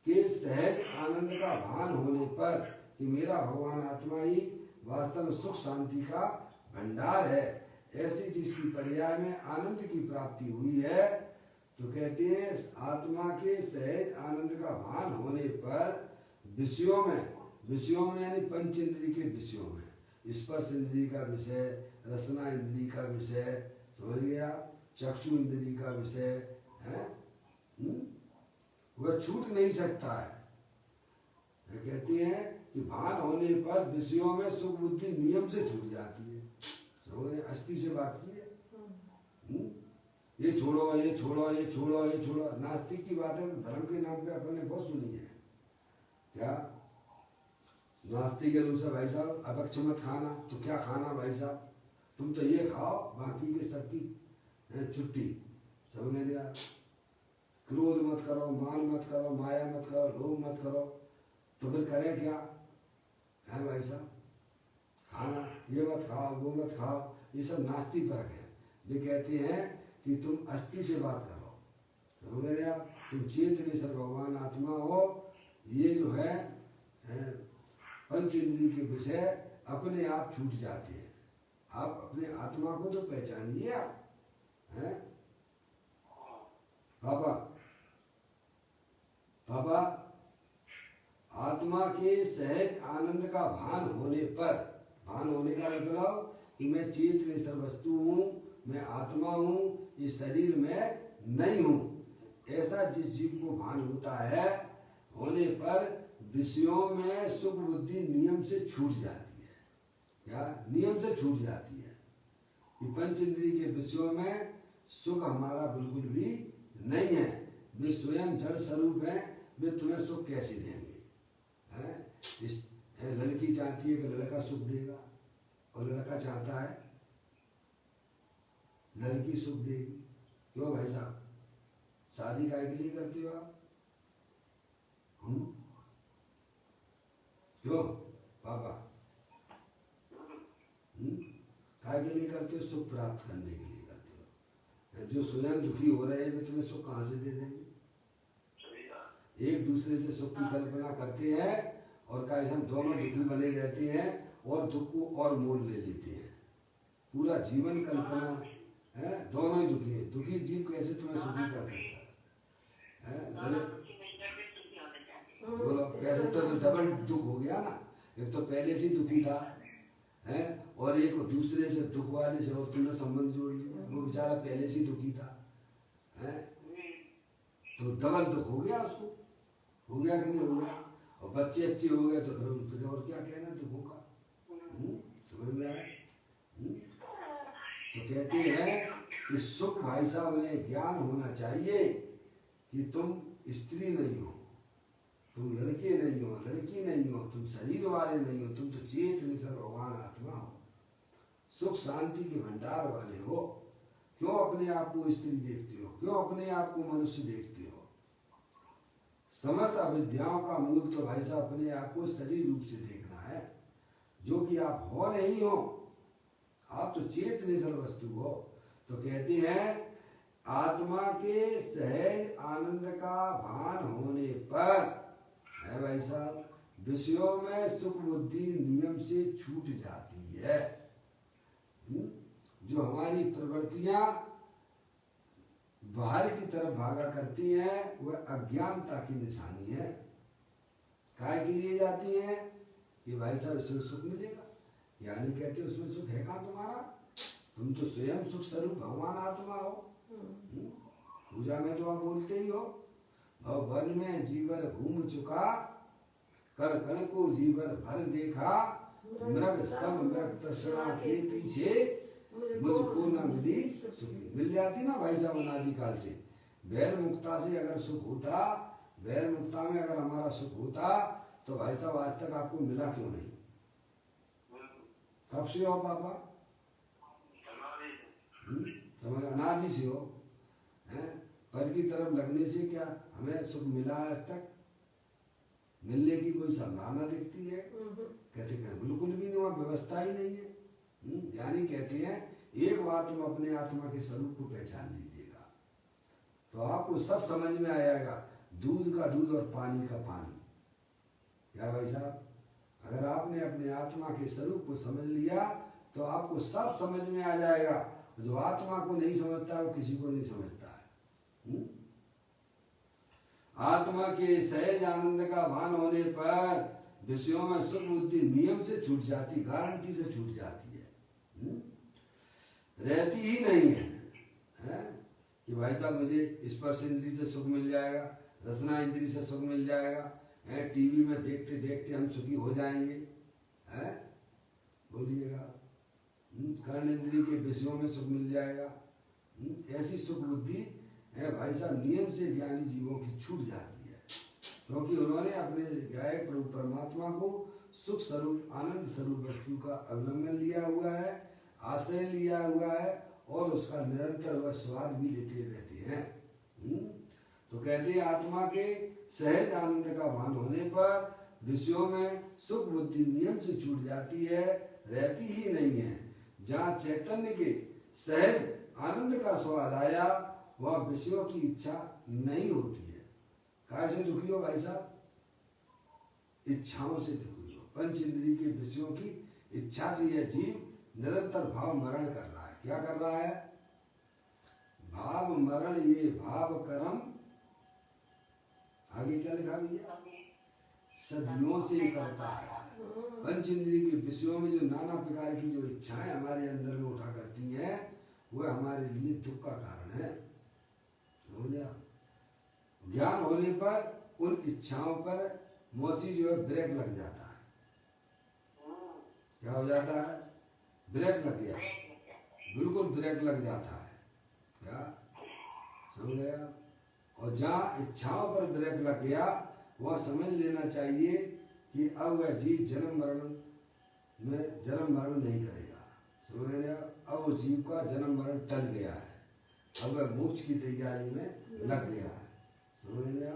के सहज आनंद का भान होने पर कि मेरा भगवान आत्मा ही वास्तव में सुख शांति का भंडार है, ऐसी जिसकी पर्याय में आनंद की प्राप्ति हुई है। तो कहते हैं आत्मा के सहज आनंद का भान होने पर विषयों में यानी पंच इंद्रिय के विषयों में, स्पर्श इंद्रिय का विषय, रसना इंद्रिय का विषय, समझ गया, चक्षु इंद्रिय का विषय है, वह छूट नहीं सकता है। कहते हैं कि भान होने पर विषयों में सुख बुद्धि नियम से छूट जाती है। समझ, अस्थि से बात की है, ये छोड़ो ये छोड़ो ये छोड़ो ये छोड़ो। नास्तिक की बात है तो धर्म के नाम पे अपन ने बहुत सुनी है। क्या नास्तिक के अनुसार भाई साहब अभक्ष मत खाना, तो क्या खाना भाई साहब, तुम तो ये खाओ, बाकी के सबकी छुट्टी। समझ लिया? क्रोध मत करो, मान मत करो, माया मत करो, लोभ मत करो, तो फिर करें क्या है भाई साहब? खाना ये मत खाओ, वो मत खाओ, ये सब नास्तिक फर्क है। वे कहते हैं कि तुम अस्थि से बात करो। समझ लिया? तुम चेतनेश्वर भगवान आत्मा हो। ये जो है पंच इंद्रिय के विषय अपने आप छूट जाते हैं। आप अपने आत्मा को तो पहचानिए। आप हैं पापा, पापा आत्मा के सहज आनंद का भान होने पर, भान होने का मतलब कि मैं चेतनेश्वर वस्तु हूँ, मैं आत्मा हूँ, इस शरीर में नहीं हूँ, ऐसा जिस जीव को भान होता है, होने पर विषयों में सुख बुद्धि नियम से छूट जाती है। क्या नियम से छूट जाती है कि पंच इंद्रिय के विषयों में सुख हमारा बिल्कुल भी नहीं है। वे स्वयं जड़ स्वरूप हैं, वे तुम्हें सुख कैसे देंगे? इस लड़की चाहती है कि लड़का सुख देगा, और लड़का चाहता है लड़की सुख देगी। क्यों भाई साहब, शादी काहे के लिए करते हो आप? क्यों पापा? काहे के लिए करते हो? सुख प्राप्त करने के लिए करते हो। जो स्वयं दुखी हो रहे हैं वे तुम्हें सुख कहाँ से दे देंगे? एक दूसरे से सुख की कल्पना करते हैं और कैसे हम दोनों दुखी बने रहते हैं और दुख को और मोल ले लेते हैं। पूरा जीवन कल्पना है, दोनों ही दुखी है। दुखी जीव कैसे तुम्हें सुखी कर सकता है? बोलो कैसे? तो डबल दुख हो गया ना। एक तो पहले से दुखी था है, और एक दूसरे से दुख वाले से और तुमने संबंध जोड़ लिया। वो बेचारा पहले से दुखी था है, तो डबल दुख हो गया उसको। हो गया कि नहीं हो गया? और बच्चे अच्छे हो गए तो फिर और क्या कहना दुखों का। समझ में आया? तो कहते हैं कि सुख भाई साहब उन्हें ज्ञान होना चाहिए कि तुम स्त्री नहीं हो, तुम लड़के नहीं हो, लड़की नहीं हो, तुम शरीर वाले नहीं हो, तुम तो चेतनेश्वर भगवान आत्मा हो, सुख शांति के भंडार वाले हो। क्यों अपने आप को स्त्री देखते हो? क्यों अपने आप को मनुष्य देखते हो? समस्त अविद्याओं का मूल तो भाई साहब अपने आप को शरीर रूप से देखना है, जो कि आप हो नहीं हो। आप तो चेतनेश्वर वस्तु हो। तो कहते हैं आत्मा के सहज आनंद का भान होने पर है भाई साहब, विषयों में सुख बुद्धि नियम से छूट जाती है। जो हमारी प्रवृत्तियां बाहर की तरफ भागा करती हैं, वह अज्ञानता की निशानी है। काय के लिए जाती है कि भाई साहब इसमें सुख मिलेगा, यानी कहते उसमें सुख है कहाँ तुम्हारा? तुम तो स्वयं सुख स्वरूप भगवान आत्मा हो। पूजा में तो आप बोलते ही हो, भव वन में जीवर घूम चुका, कर कण को जीवर भर देखा, मृग सब मृग तृष्णा के पीछे, मुझको न मिली सुखी। मिल जाती ना भाई साहब अनादि काल से। बैर मुक्ता से अगर सुख होता, बैर मुक्ता में अगर हमारा सुख होता, तो भाई साहब आज तक आपको मिला क्यों नहीं? कब से हो पापा? समझ, अनादि से हो। हैं? पर की तरफ लगने से क्या हमें सुख मिला आज तक? मिलने की कोई संभावना दिखती है? कहते बिल्कुल भी नहीं, वहाँ व्यवस्था ही नहीं है। ज्ञानी कहते हैं एक बार तुम अपने आत्मा के स्वरूप को पहचान लीजिएगा तो आपको सब समझ में आ जाएगा, दूध का दूध और पानी का पानी। क्या भाई साहब, अगर आपने अपने आत्मा के स्वरूप को समझ लिया तो आपको सब समझ में आ जाएगा। जो आत्मा को नहीं समझता वो किसी को नहीं समझता है। आत्मा के सहज आनंद का भान होने पर विषयों में सुख बुद्धि नियम से छूट जाती, गारंटी से छूट जाती है। रहती ही नहीं है कि भाई साहब मुझे स्पर्श इंद्री से सुख मिल जाएगा, रसना इंद्री से सुख मिल जाएगा, टीवी में देखते देखते हम सुखी हो जाएंगे। बोलिएगा, कर्ण इंद्री के विषयों में सुख मिल जाएगा। ऐसी सुख बुद्धि है भाई साहब नियम से ज्ञानी जीवों की छूट जाती है, क्योंकि उन्होंने अपने गायक प्रभु परमात्मा को सुख स्वरूप आनंद स्वरूप वस्तु का अवलंबन लिया हुआ है, आश्रय लिया हुआ है और उसका निरंतर वह स्वाद भी लेते रहते हैं। तो कहते हैं आत्मा के सहज आनंद का भान होने पर विषयों में सुख बुद्धि नियम से छूट जाती है, रहती ही नहीं है। जहाँ चैतन्य के सहज आनंद का स्वाद आया वह विषयों की इच्छा नहीं होती है। काय से दुखी हो भाई साहब? इच्छाओं से दुखी हो। पंच इंद्रिय के विषयों की इच्छा से यह जीव निरंतर भाव मरण कर रहा है। क्या कर रहा है? भाव मरण ये भाव कर्म, आगे क्या लिखा भैया? सदियों से करता है। पंच इंद्रिय के विषयों में जो नाना प्रकार की जो इच्छाएं हमारे अंदर में उठा करती हैं वह हमारे लिए दुख का कारण है। ज्ञान होने पर उन इच्छाओं पर मौसी जो है ब्रेक लग जाता है। क्या हो जाता है? ब्रेक लग गया, बिल्कुल ब्रेक लग जाता है। क्या समझ गया? और जहाँ इच्छाओं पर ब्रेक लग गया वह समझ लेना चाहिए कि अब वह जीव जन्म मरण नहीं करेगा। समझ गया? अब वो जीव का जन्म मरण टल गया है, अब वह मोक्ष की तैयारी में लग गया है। समझ गया?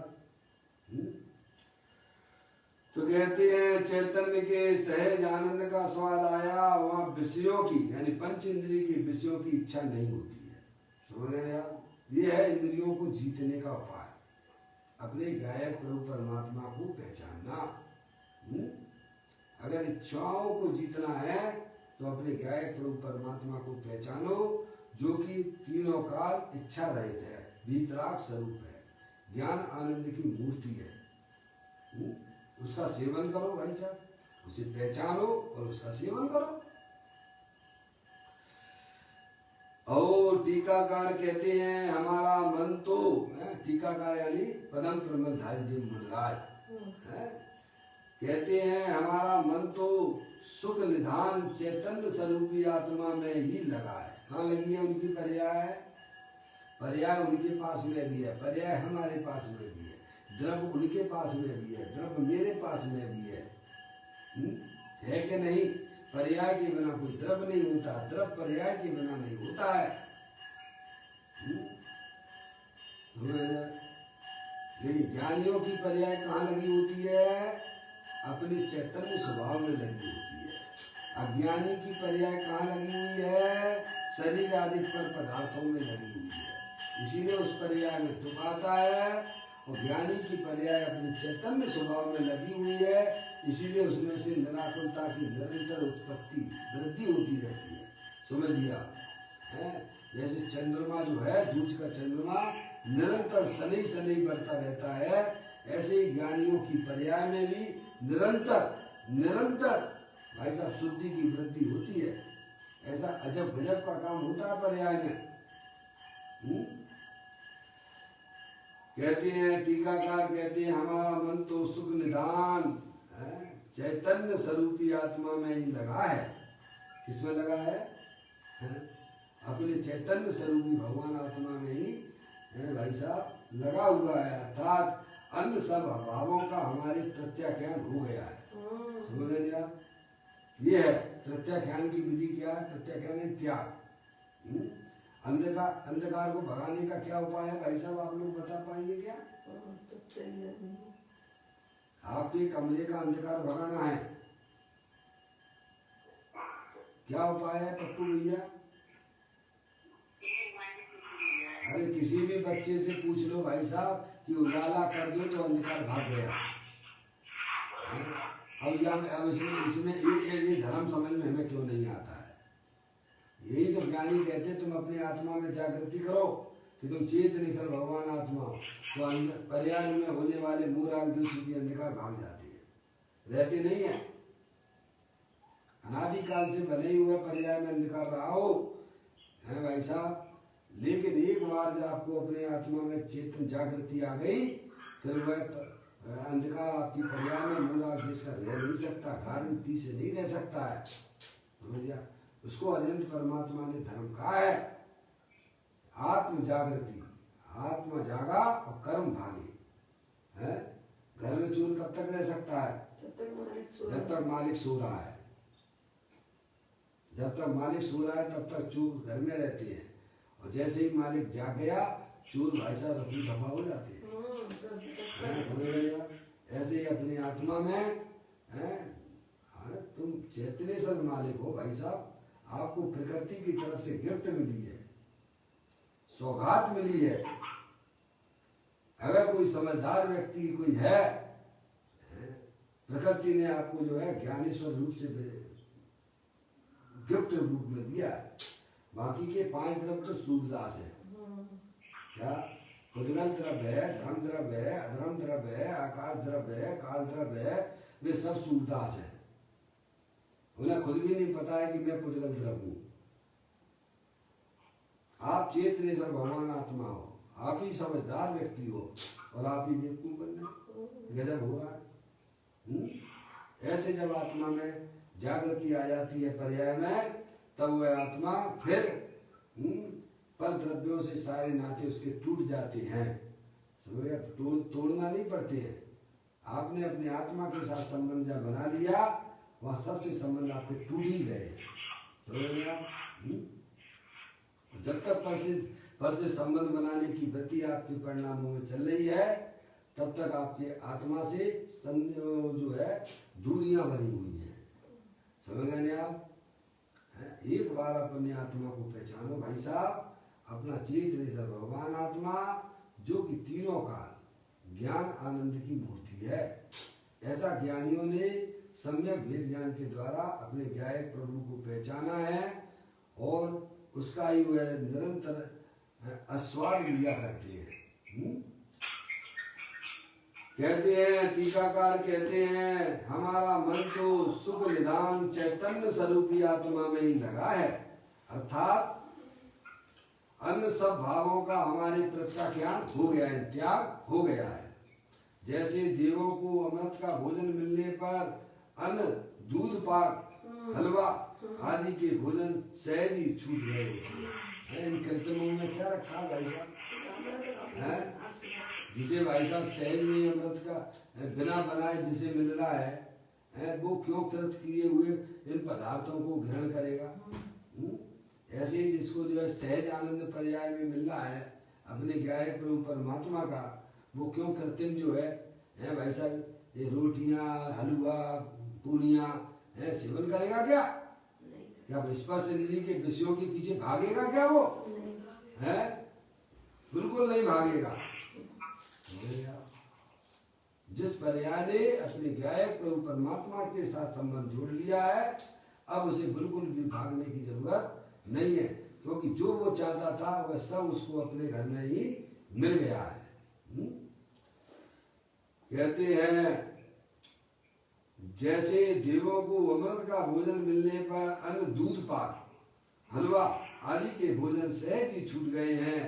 तो कहते हैं चैतन्य के सहज आनंद का स्वाद आया, वहाँ विषयों की यानी पंच इंद्रिय के विषयों की इच्छा नहीं होती है। समझ गया? ये है इंद्रियों को जीतने का उपाय, अपने गायक प्रभु परमात्मा को पहचानना। अगर इच्छाओं को जीतना है तो अपने गायक प्रभु परमात्मा को पहचानो, जो कि तीनों काल इच्छा रहित है, वीतराग स्वरूप है, ज्ञान आनंद की मूर्ति है। उसका सेवन करो भाई साहब, उसे पहचानो और उसका सेवन करो। और टीकाकार कहते हैं हमारा मन तो, टीकाकार यानी पदम प्रमलधारी देव मनराज कहते हैं हमारा मन तो सुख निधान चैतन्य स्वरूपी आत्मा में ही लगा है। कहाँ लगी है उनकी पर्याय? पर्याय उनके पास में भी है, पर्याय हमारे पास में भी है, द्रव्य उनके पास में भी है, द्रव्य मेरे पास में भी है कि नहीं? पर्याय के बिना कोई द्रव्य नहीं होता, द्रव्य पर्याय के बिना नहीं होता है। लेकिन ज्ञानियों की पर्याय कहाँ लगी होती है? अपने चैतन्य स्वभाव में लगी होती है। अज्ञानी की पर्याय कहाँ लगी हुई है? शरीर आदि पर पदार्थों में लगी हुई है, इसीलिए उस पर्याय में दुख आता है। और ज्ञानी की पर्याय अपने चैतन्य स्वभाव में लगी हुई है, इसीलिए उसमें से निराकुलता की निरंतर उत्पत्ति वृद्धि होती रहती है। समझ लिया? जैसे चंद्रमा जो है, दूज का चंद्रमा निरंतर शनि शनि बढ़ता रहता है, ऐसे ही ज्ञानियों की पर्याय में भी निरंतर भाई साहब शुद्धि की वृद्धि होती है। ऐसा अजब गजब का काम होता है पर्याय में। कहते हैं टीकाकार कहते हैं हमारा मन तो सुख निधान चैतन्य स्वरूपी आत्मा में ही लगा है। किसमें लगा है? अपने चैतन्य स्वरूपी भगवान आत्मा में ही भाई साहब लगा हुआ है। अर्थात अन्य सब अभावों का हमारे प्रत्याख्यान हो गया है। समझ रहे आप? ये है प्रत्याख्यान की विधि। क्या है प्रत्याख्यान? है त्याग। अंधकार को भगाने का क्या उपाय है भाई साहब, आप लोग बता पाएंगे क्या? आपके कमरे का अंधकार भगाना है, क्या उपाय है पप्पू भैया? अरे किसी भी बच्चे से पूछ लो भाई साहब कि उजाला कर दो तो अंधकार भाग गया। अब इसमें ये धर्म समझ में हमें क्यों नहीं आता है? यही तो ज्ञानी कहते हैं तुम अपने आत्मा में जागृति करो कि तुम चेत निश्चल भगवान आत्मा हो, तो पर्याय में होने वाले मूराग दूसरी की अंधकार भाग जाती है, रहते नहीं है। अनादिकाल से बने हुए पर्याय में अंधकार रहा हो है भाई साहब, लेकिन एक बार जब आपको अपने आत्मा में चेतन जागृति आ गई फिर वह अंधकार आपकी पर्याय में मूराग जिसका रह नहीं सकता, गारंटी से नहीं रह सकता है। समझिए, उसको अनंत परमात्मा ने धर्म कहा है आत्म जागृति। आत्मा जागा और कर्म भागे है। घर में चोर कब तक रह सकता है? जब तक मालिक सो रहा है। जब तक मालिक सो रहा है तब तक चोर घर में रहते हैं, और जैसे ही मालिक जाग गया चोर भाई साहब रफू दफा हो जाते हैं। समझ रहे आप? ऐसे ही अपनी आत्मा में तुम चैतन्य मालिक हो भाई साहब। आपको प्रकृति की तरफ से गिफ्ट मिली है, सौगात मिली है। अगर कोई समझदार व्यक्ति कोई है, प्रकृति ने आपको जो है ज्ञानेश्वर रूप से गिफ्ट रूप में दिया है। बाकी के 5 द्रव्य तो सूरदास है। क्या? पुद्गल द्रव्य है, धर्म द्रव्य है, अधर्म द्रव्य है, आकाश द्रव्य है, काल द्रव्य है, वे सब सूरदास है। उन्हें खुद भी नहीं पता है कि मैं पुद्गल द्रव्य हूं। आप चेतनेश्वर भगवान आत्मा हो, आप ही समझदार व्यक्ति हो और आप ही बेवकूफ बन रहे। गजब हो रहा है। ऐसे जब आत्मा में जागृति आ जाती है पर्याय में, तब वह आत्मा फिर पर द्रव्यों से सारे नाते उसके टूट जाते हैं। समझ गए? तोड़ना नहीं पड़ते हैं। आपने अपने आत्मा के साथ संबंध जब बना लिया, वह सबसे संबंध आपके टूट ही गए। समझ गए आप? जब तक पर से संबंध बनाने की वृत्ति आपके परिणामों में चल रही है, तब तक आपके आत्मा से जो है दूरियां बनी हुई हैं। समझ गए आप? एक बार अपने आत्मा को पहचानो भाई साहब, अपना चेतनेश्वर भगवान आत्मा जो कि तीनों काल ज्ञान आनंद की मूर्ति है। ऐसा ज्ञानियों ने सम्यक वेद ज्ञान के द्वारा अपने ज्ञायक प्रभु को पहचाना है और उसका ही वह निरंतर आस्वाद लिया करते हैं। कहते हैं टीकाकार कहते हैं हमारा मन तो सुख निधान चैतन्य स्वरूपी आत्मा में ही लगा है। अर्थात अन्य सब भावों का हमारे प्रत्याख्यान हो गया है, त्याग हो गया है। जैसे देवों को अमृत का भोजन मिलने पर अन्न, दूध पाक, हलवा आदि के भोजन सहज ही छूट गए होते हैं। इन कीर्तनों में क्या रखा भाई साहब? जिसे भाई साहब सहज में अमृत का बिना बनाए जिसे मिल रहा है, वो क्यों कृत किए हुए इन पदार्थों को ग्रहण करेगा? ऐसे ही जिसको जो है सहज आनंद पर्याय में मिल रहा है अपने ज्ञायक प्रभु परमात्मा का, वो क्यों कृत्रिम जो है भाई साहब ये रोटियां, हलवा, पूड़ियां सेवन करेगा क्या? क्या स्पर्श इंद्रिय के विषयों के पीछे भागेगा क्या वो? है बिल्कुल नहीं भागेगा। जिस पर्याय ने अपने ज्ञायक प्रभु परमात्मा के साथ संबंध जोड़ लिया है, अब उसे बिल्कुल भी भागने की जरूरत नहीं है, क्योंकि जो वो चाहता था वह सब उसको अपने घर में ही मिल गया है। कहते हैं जैसे देवों को अमृत का भोजन मिलने पर अन्न, दूध पाक हलवा आदि के भोजन सहज ही छूट गए हैं,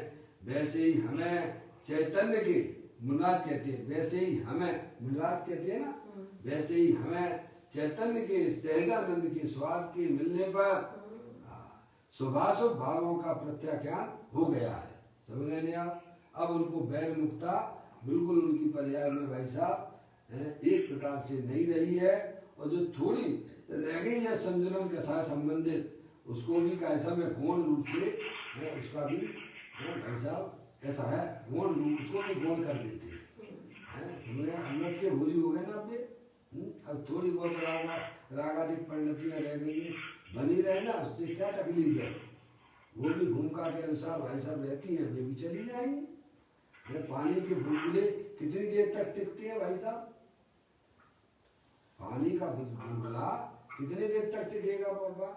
वैसे ही हमें चैतन्य के, मुनिराज कहते हैं वैसे ही हमें, मुनिराज कहते हैं ना, वैसे ही हमें चैतन्य के सहजानंद के स्वाद के मिलने पर शुभाशुभ भावों का प्रत्याख्यान हो गया है। समझ गए नहीं आप? अब उनको बैल मुक्ता बिल्कुल उनकी पर्याय में भाई साहब एक प्रकार से नहीं रही है, और जो थोड़ी रह गई है संजुलन के साथ संबंधित, उसको भी कैसा में गौण रूप से उसका भी भाई साहब ऐसा है, गौण रूप उसको भी गौण कर देते हैं। समझे? अमृत के भोजी हो गए ना आपके। अब थोड़ी बहुत रागादिक परिणतियां रह गई है, बनी रहे ना, उससे क्या तकलीफ है? वो भी भूमिका के अनुसार भाई साहब रहती है, वे भी चली जाएंगे। पानी के बुलबुले कितनी देर तक टिकते हैं भाई साहब? पानी का बुलबुला कितने देर तक टिकेगा बाबा?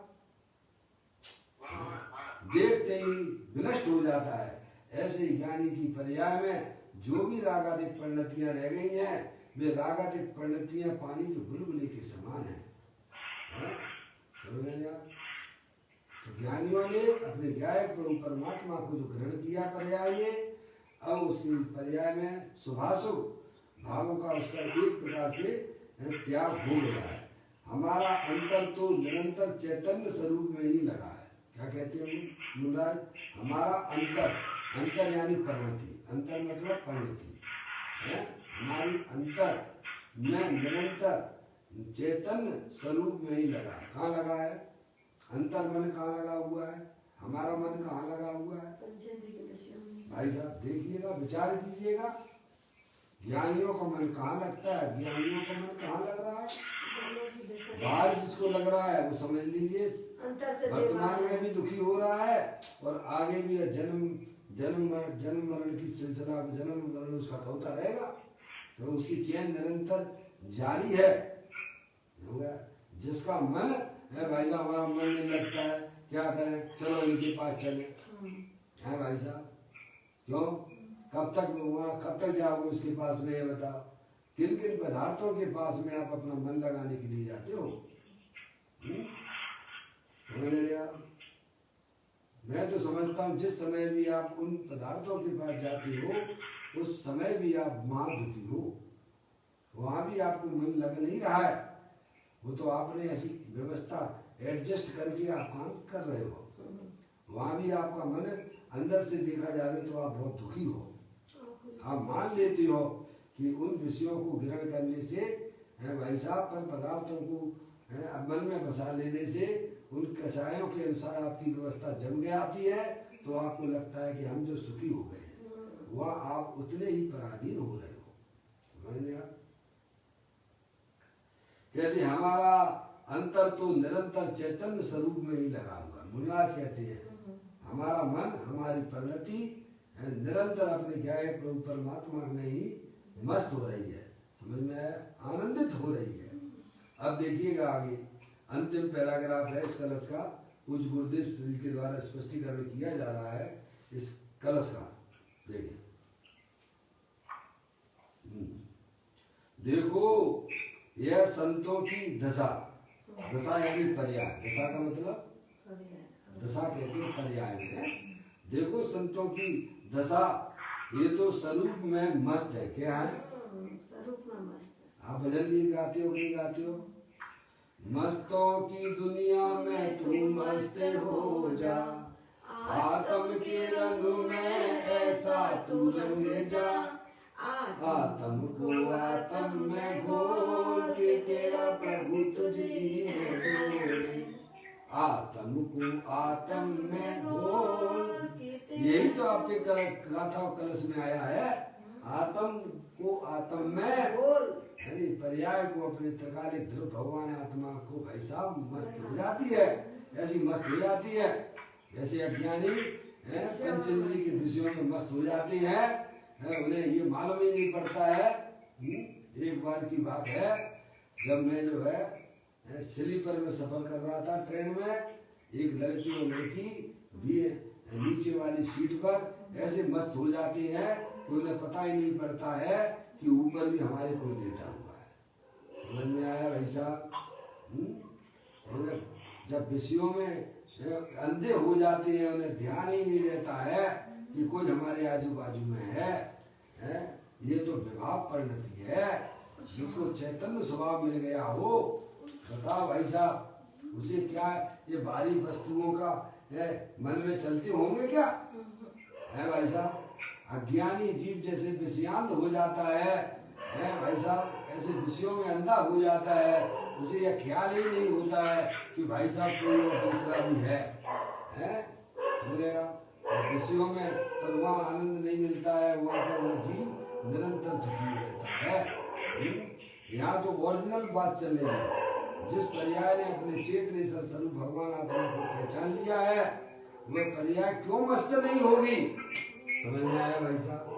देखते ही विनष्ट हो जाता है। ऐसे ज्ञानी की पर्याय में जो भी रागादिक परिणतियां रह गई हैं, वे रागादिक परिणतियां पानी के बुलबुले के समान है। तो ज्ञानियों ने अपने गायक प्रभु परमात्मा को जो ग्रहण किया पर्याय में, अब उसकी पर्याय में शुभाशुभ भावों का उसका एक प्रकार से त्याग हो गया है। हमारा अंतर तो निरंतर चैतन्य स्वरूप में ही लगा है। क्या कहते हैं मुनिराज? हमारा अंतर, अंतर यानी परिणति, अंतर मतलब परिणति है। हमारी अंतर में निरंतर चैतन्य स्वरूप में ही लगा है। कहाँ लगा है? अंतर मन कहाँ लगा हुआ है? हमारा मन कहाँ लगा हुआ है? भाई साहब देखिएगा, विचार कीजिएगा, ज्ञानियों का मन कहाँ लगता है, ज्ञानियों का मन कहाँ लग रहा है? बाहर जिसको लग रहा है वो समझ लीजिए वर्तमान में भी दुखी हो रहा है, और आगे भी जन्म मरण की सिलसिला, जन्म मरण उसका होता रहेगा, तो उसकी चैन निरंतर जारी है। जिसका मन है भाई साहब, हमारा मन नहीं लगता है, क्या करें? चलो इनके पास चले है भाई साहब। क्यों? कब तक जाओगे उसके पास में? ये बताओ, किन किन पदार्थों के पास में आप अपना मन लगाने के लिए जाते हो? समझ रहे आप? मैं तो समझता हूँ जिस समय भी आप उन पदार्थों के पास जाते हो, उस समय भी आप महादुखी हो, वहां भी आपको मन लग नहीं रहा है। वो तो आपने ऐसी व्यवस्था एडजस्ट करके आप काम कर रहे हो, वहां भी आपका मन अंदर से देखा जाए तो आप बहुत दुखी हो। आप मान लेते हो कि उन विषयों को ग्रहण करने से भाई साहब, पर पदार्थों को मन में बसा लेने से, उन कषायों के अनुसार आपकी व्यवस्था जम गई आती है, तो आपको लगता है कि हम जो सुखी हो गए हैं, वह आप उतने ही पराधीन हो रहे हो। समझ आप? कहते हमारा अंतर तो निरंतर चैतन्य स्वरूप में ही लगा हुआ। मुनिराज कहते हैं हमारा मन, हमारी परिणति निरंतर अपने गायक प्रभु परमात्मा में ही मस्त हो रही है। समझ में आया? आनंदित हो रही है। अब देखिएगा आगे अंतिम पैराग्राफ है इस कलश का, कुछ गुरुदेव श्री के द्वारा स्पष्टीकरण किया जा रहा है इस कलश का। देखिए, देखो यह संतों की दशा, दशा यानी पर्याय, दशा का मतलब दशा कहते हैं पर्याय में। देखो संतों की दशा, ये तो स्वरूप में मस्त है। क्या है? स्वरूप में मस्त। आप भजन भी गाते हो, नहीं गाते हो? मस्तों की दुनिया में तू मस्त हो जा, आत्म के रंग में ऐसा तू रंग जा, आत्म को आत्म में घोल के तेरा प्रभु तुझी में डोले, आत्म को आत्म में घोल। यही तो आपके गाथा कलश में आया है, आत्म को आत्म में घोल। यानी पर्याय को अपने त्रिकालिक ध्रुव भगवान आत्मा को भाई साहब मस्त हो जाती है, ऐसी मस्त हो जाती है जैसे अज्ञानी पंचेंद्रिय के विषयों में मस्त हो जाती है, उन्हें ये मालूम ही नहीं पड़ता है। एक बार की बात है, जब मैं जो है स्लीपर में सफर कर रहा था ट्रेन में, एक लड़की और लड़की भी नीचे वाली सीट पर ऐसे मस्त हो जाती है कि उन्हें पता ही नहीं पड़ता है कि ऊपर भी हमारे कोई लेटा हुआ है। समझ में आया भाई साहब? जब विषयों में अंधे हो जाते हैं, उन्हें ध्यान ही नहीं रहता है कि कोई हमारे आजू बाजू में है? ये तो विभाव परिणति है। जिसको चैतन्य स्वभाव मिल गया हो, बताओ भाई साहब, उसे क्या ये बाहरी वस्तुओं का मन में चलते होंगे क्या? है भाई साहब, अज्ञानी जीव जैसे विषयांत हो जाता है भाई साहब, ऐसे विषयों में अंधा हो जाता है, उसे यह ख्याल ही नहीं होता है कि भाई साहब कोई और दूसरा भी है? विषयों में पर वहाँ आनंद नहीं मिलता है, वहाँ पर वह जीव निरंतर दुखी रहता है। यहाँ तो ओरिजिनल बात चल रही है। जिस पर्याय ने अपने चेतन स्वरूप भगवान आत्मा को पहचान लिया है, वह पर्याय क्यों मस्त नहीं होगी? समझ में आया भाई साहब?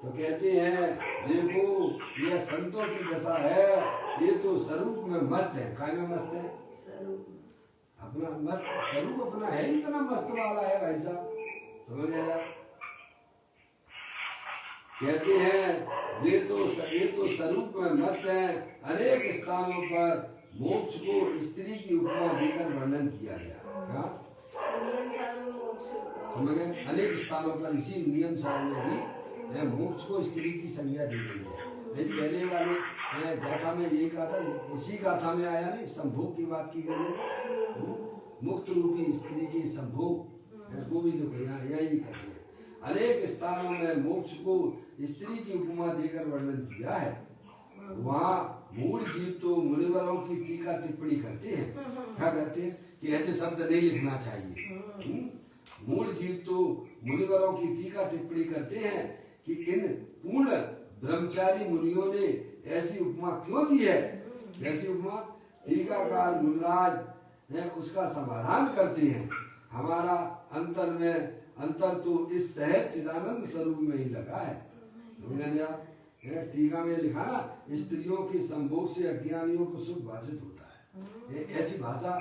तो कहते हैं देखो यह संतों की दशा है, ये तो स्वरूप में मस्त है। काय में मस्त है? अपना मस्त स्वरूप अपना है, इतना मस्त वाला है भाई साहब। समझ आया? कहते हैं ये तो स्वरूप में मस्त है। अनेक स्थानों पर मोक्ष को स्त्री की उपमा देकर वर्णन किया गया। क्या समझे? अनेक स्थानों पर इसी नियम सार में भी मोक्ष को स्त्री की संज्ञा दी गई है। पहले वाले गाथा में यही कहा था, इसी गाथा में आया नहीं, संभोग की बात की गई है। मुक्त रूपी स्त्री की संभोग, वो भी देखो यहाँ यही कहते हैं। अनेक स्थानों में मोक्ष को स्त्री की उपमा देकर वर्णन किया है। वहाँ मूल जीव तो मुनिवरों की टीका टिप्पणी करते हैं। क्या करते हैं कि ऐसे शब्द नहीं लिखना चाहिए। मूल जीव तो मुनिवरों की टीका टिप्पणी करते हैं कि इन पूर्ण ब्रह्मचारी मुनियों ने ऐसी उपमा क्यों दी है? ऐसी उपमा टीकाकार मुनिराज उसका समाधान करते हैं। हमारा अंतर तो इस सहज चिदानंद स्वरूप में ही लगा है। समझे आप? टीका में लिखा ना, स्त्रियों के संभोग से अज्ञानियों को सुख भाषित होता है। ऐसी भाषा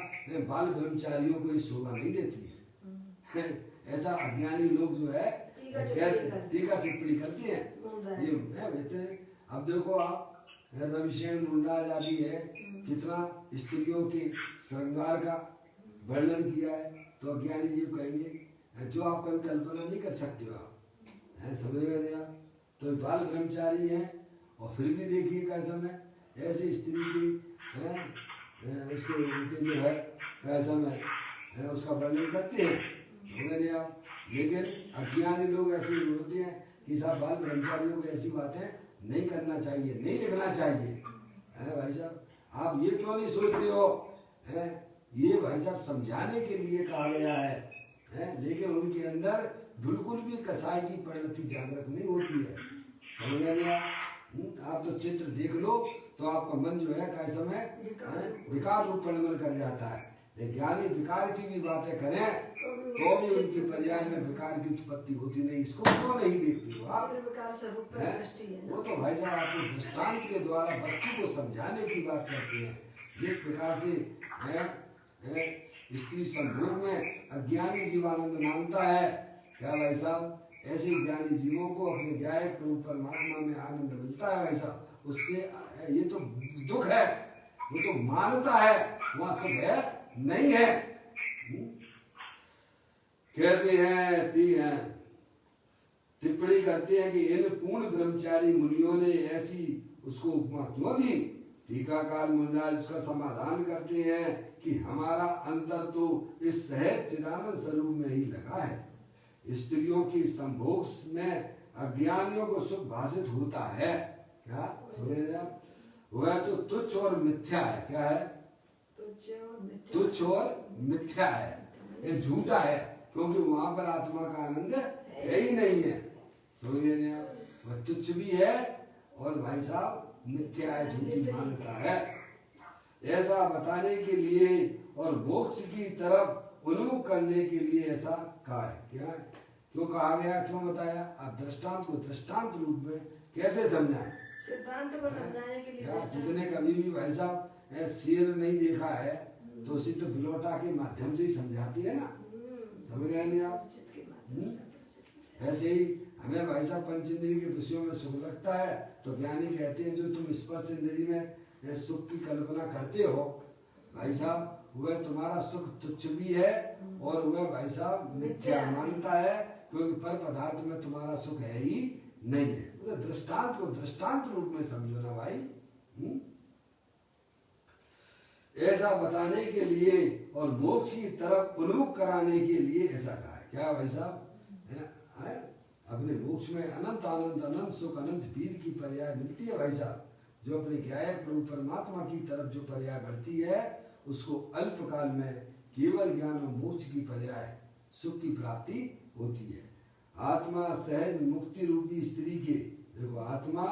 बाल ब्रह्मचारियों को ये शोभा नहीं देती है। ऐसा अज्ञानी लोग जो है टीका टिप्पणी करते हैं। ये कहते हैं। अब देखो आप, रविशेन मुंडाज आदि है, कितना स्त्रियों के श्रृंगार का वर्णन किया है। तो अज्ञानी जीव कहेंगे जो आप कभी कल्पना नहीं कर सकते हो आप। समझ रहे आप? तो बाल ब्रह्मचारी है और फिर भी देखिए कैसा में ऐसी स्त्री की उसके उनके जो है कैसा में उसका वर्णन करते हैं। आप लेकिन अज्ञानी लोग ऐसे होते हैं कि साहब बाल ब्रह्मचारियों को ऐसी बातें नहीं करना चाहिए, नहीं लिखना चाहिए। भाई साहब आप ये क्यों नहीं सोचते हो? ये भाई साहब समझाने के लिए कहा गया है, लेकिन उनके अंदर बिल्कुल भी कसाई की परिणति जागृत नहीं होती है। समझ गए आप? तो चित्र देख लो तो आपका मन जो है कैसा में विकार रूप परिणमन कर जाता है। ज्ञानी विकार की भी बातें करें तो भी उनकी पर्याय में विकार की उत्पत्ति होती नहीं। इसको क्यों नहीं देखते हो आप? वो तो भाई साहब आपको दृष्टांत के द्वारा वस्तु को समझाने की बात करते हैं। जिस प्रकार से स्त्री संभोग में अज्ञानी जीवानंद मानता है, क्या भाई साहब ऐसे ज्ञानी जीवों को अपने ज्ञाय प्रभु परमात्मा में आनंद मिलता है। भाई साहब उससे ये तो दुख है, वो तो मानता है, वहाँ सुख है नहीं है। कहते हैं टिप्पणी करते हैं कि इन पूर्ण ब्रह्मचारी मुनियों ने ऐसी उसको उपमा क्यों दी? टीकाकार मुंडाज उसका समाधान करते हैं कि हमारा अंतर तो इस सहज चिदानंद स्वरूप में ही लगा है। स्त्रियों की संभोग में अज्ञानियों को सुख भाषित होता है। क्या वह तो तुच्छ और मिथ्या है। क्या है? तुच्छ और मिथ्या है, ये झूठा है, क्योंकि वहां पर आत्मा का आनंद है ही नहीं है। समझिए ना, वह तुच्छ भी है और भाई साहब मिथ्या है, झूठी मान्यता है। ऐसा बताने के लिए और मोक्ष की तरफ उन्मुख करने के लिए ऐसा कहा है। क्या है? क्यों कहा गया, क्यों बताया? आप दृष्टांत को दृष्टांत रूप में कैसे समझाएं? सिद्धांत को समझाने के लिए। जिसने कभी भी भाई साहब शेर नहीं देखा है तो उसी तो बिलोटा के माध्यम से ही समझाती है ना। समझ गए नहीं आप? ऐसे ही हमें भाई साहब पंचेंद्रिय के विषयों में सुख लगता है तो ज्ञानी कहते हैं जो तुम स्पर्श इंद्रिय में सुख की कल्पना करते हो भाई साहब वह तुम्हारा सुख तुच्छ भी है और वह भाई साहब मिथ्या मानता है, क्योंकि पर पदार्थ में तुम्हारा सुख है ही नहीं है। तो दृष्टांत को दृष्टांत रूप में समझो ना भाई। ऐसा बताने के लिए और मोक्ष की तरफ उन्मुख कराने के लिए ऐसा कहा है। क्या भाई साहब? अपने मोक्ष में अनंत आनंद, अनंत सुख, अनंत वीर की पर्याय मिलती है भाई साहब। जो अपने ज्ञाय प्रभु परमात्मा की तरफ जो पर्याय बढ़ती है उसको अल्पकाल में केवल ज्ञान और मोक्ष की पर्याय सुख की प्राप्ति होती है। आत्मा सहज मुक्ति रूपी स्त्री के, देखो आत्मा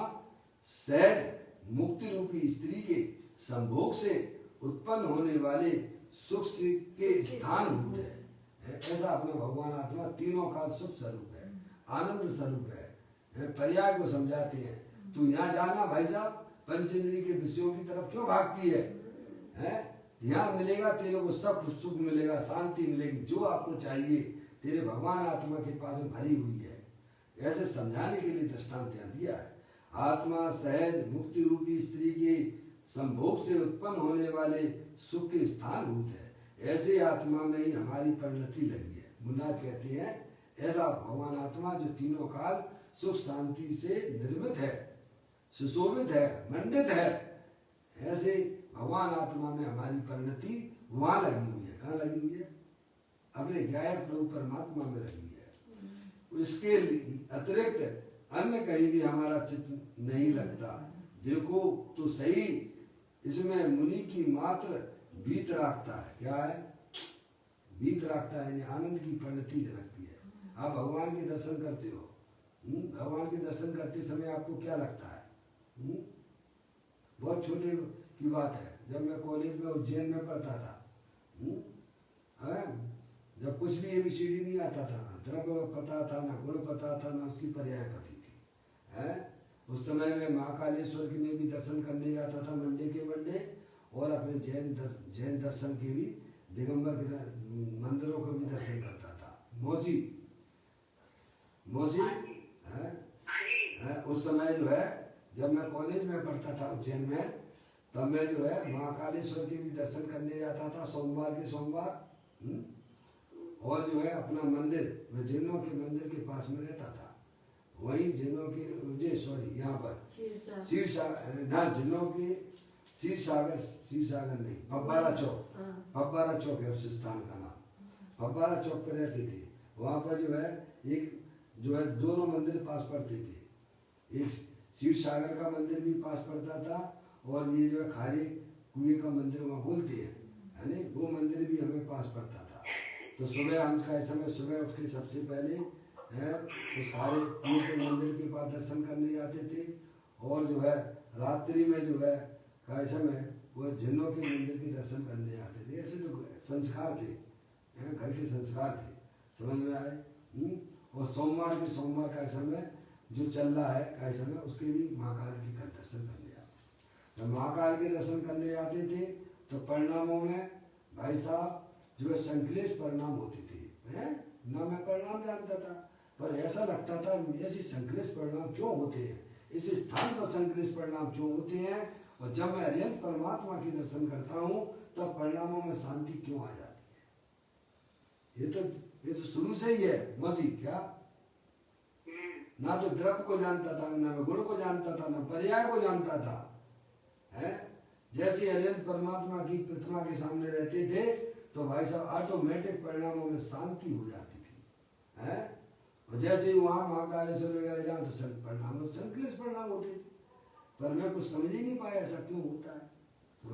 सहज मुक्ति रूपी स्त्री के संभोग से उत्पन्न होने वाले सुख के स्थान भूत है। ऐसा अपना भगवान आत्मा तीनों काल सुख स्वरूप है, आनंद स्वरूप है। पर्याय को समझाते हैं, तू यहाँ जाना भाई साहब, पंचेंद्रिय के विषयों की तरफ क्यों भागती है? यहाँ मिलेगा तेरे को सब सुख मिलेगा, शांति मिलेगी, जो आपको चाहिए तेरे भगवान आत्मा के पास में भरी हुई है। ऐसे समझाने के लिए दृष्टांत यहाँ दिया है। आत्मा सहज मुक्ति रूपी स्त्री के संभोग से उत्पन्न होने वाले सुख के स्थान भूत है। ऐसे आत्मा में ही हमारी परिणति लगी है। मुन्ना कहते हैं ऐसा भगवान आत्मा जो तीनों काल सुख शांति से निर्मित है, सुशोभित है, मंडित है, ऐसे भगवान आत्मा में हमारी परिणति वहां लगी हुई है। कहाँ लगी हुई है? अपने ज्ञाय प्रभु परमात्मा में लगी है। उसके अतिरिक्त अन्य कहीं भी हमारा चित्त नहीं लगता। देखो तो सही, इसमें मुनि की मात्र बीत रखता है। क्या है? बीत रखता है, आनंद की परिणति झलकती है। आप भगवान के दर्शन करते हो, भगवान के दर्शन करते समय आपको क्या लगता है? बहुत छोटे की बात है। जब मैं कॉलेज में उज्जैन में पढ़ता था, जब कुछ भी ABCD नहीं आता था, ना द्रव्य पता था, ना गुण पता था, ना उसकी पर्याय पती थी। उस समय में महाकालेश्वर के में भी दर्शन करने जाता था मंडे के मंडे, और अपने जैन दर्शन के भी दिगंबर के मंदिरों को भी दर्शन करता था। मौसी उस समय जो है जब मैं कॉलेज में पढ़ता था उज्जैन में, तब मैं जो है महाकालेश्वर के भी दर्शन करने जाता था सोमवार के सोमवार। और जो है अपना मंदिर, मैं जिन्नों के मंदिर के पास में रहता था, वहीं जिन्नों के यहाँ पर क्षीर सागर नहीं, पब्बारा चौक है उस स्थान का नाम। पब्बारा चौक पर रहते थे। वहाँ पर जो है एक जो है दोनों मंदिर पास पड़ते थे। एक क्षीर सागर का मंदिर भी पास पड़ता था, और ये जो है खारे कुएं का मंदिर वहाँ बोलते हैं, है ना, वो मंदिर भी हमें पास पड़ता था। तो सुबह हम का समय सुबह उठ के सबसे पहले उस खारे कुएं के मंदिर के पास दर्शन करने जाते थे, और जो है रात्रि में जो है का समय वो जिन्नों के मंदिर के दर्शन करने आते थे। ऐसे तो संस्कार थे, घर के संस्कार थे, समझ में आए। और सोमवार का समय जो चल रहा है का समय, उसके भी महाकाल के दर्शन करने आते। जब महाकाल के दर्शन करने जाते थे तो परिणामों में भाई साहब जो है संकलेश परिणाम होते थे। ना मैं परिणाम जानता था, पर ऐसा लगता था ऐसे संकलेश परिणाम क्यों होते हैं, इस स्थान पर संकलेश परिणाम क्यों होते हैं, और जब मैं अरिहंत परमात्मा के दर्शन करता हूँ तब परिणामों में शांति क्यों आ जाती है। ये तो शुरू से ही है मसीह। क्या ना तो द्रव्य को जानता था, ना मैं गुण को जानता था, ना पर्याय को जानता था। जैसे अरिहंत परमात्मा की प्रतिमा के सामने रहते थे तो भाई साहब ऑटोमेटिक परिणामों में शांति हो जाती थी। और जैसे ही वहाँ महाकालेश्वर वगैरह जाओ तो परिणाम में संकलेश परिणाम होते थे, पर मैं कुछ समझ ही नहीं पाया ऐसा क्यों होता है। तो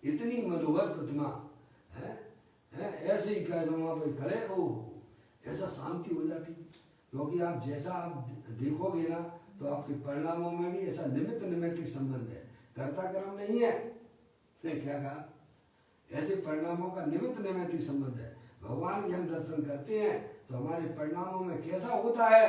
इतनी मनोहर प्रतिमा है, ऐसे ही कैसे वहाँ पर खड़े हो ऐसा शांति हो जाती थी। क्योंकि आप जैसा आप देखोगे ना तो आपके परिणामों में भी ऐसा निमित्त नैमित्तिक संबंध है, कर्ता कर्म नहीं है। क्या कहा? ऐसे परिणामों का निमित्त नैमित्तिक संबंध है। भगवान के हम दर्शन करते हैं तो हमारे परिणामों में कैसा होता है,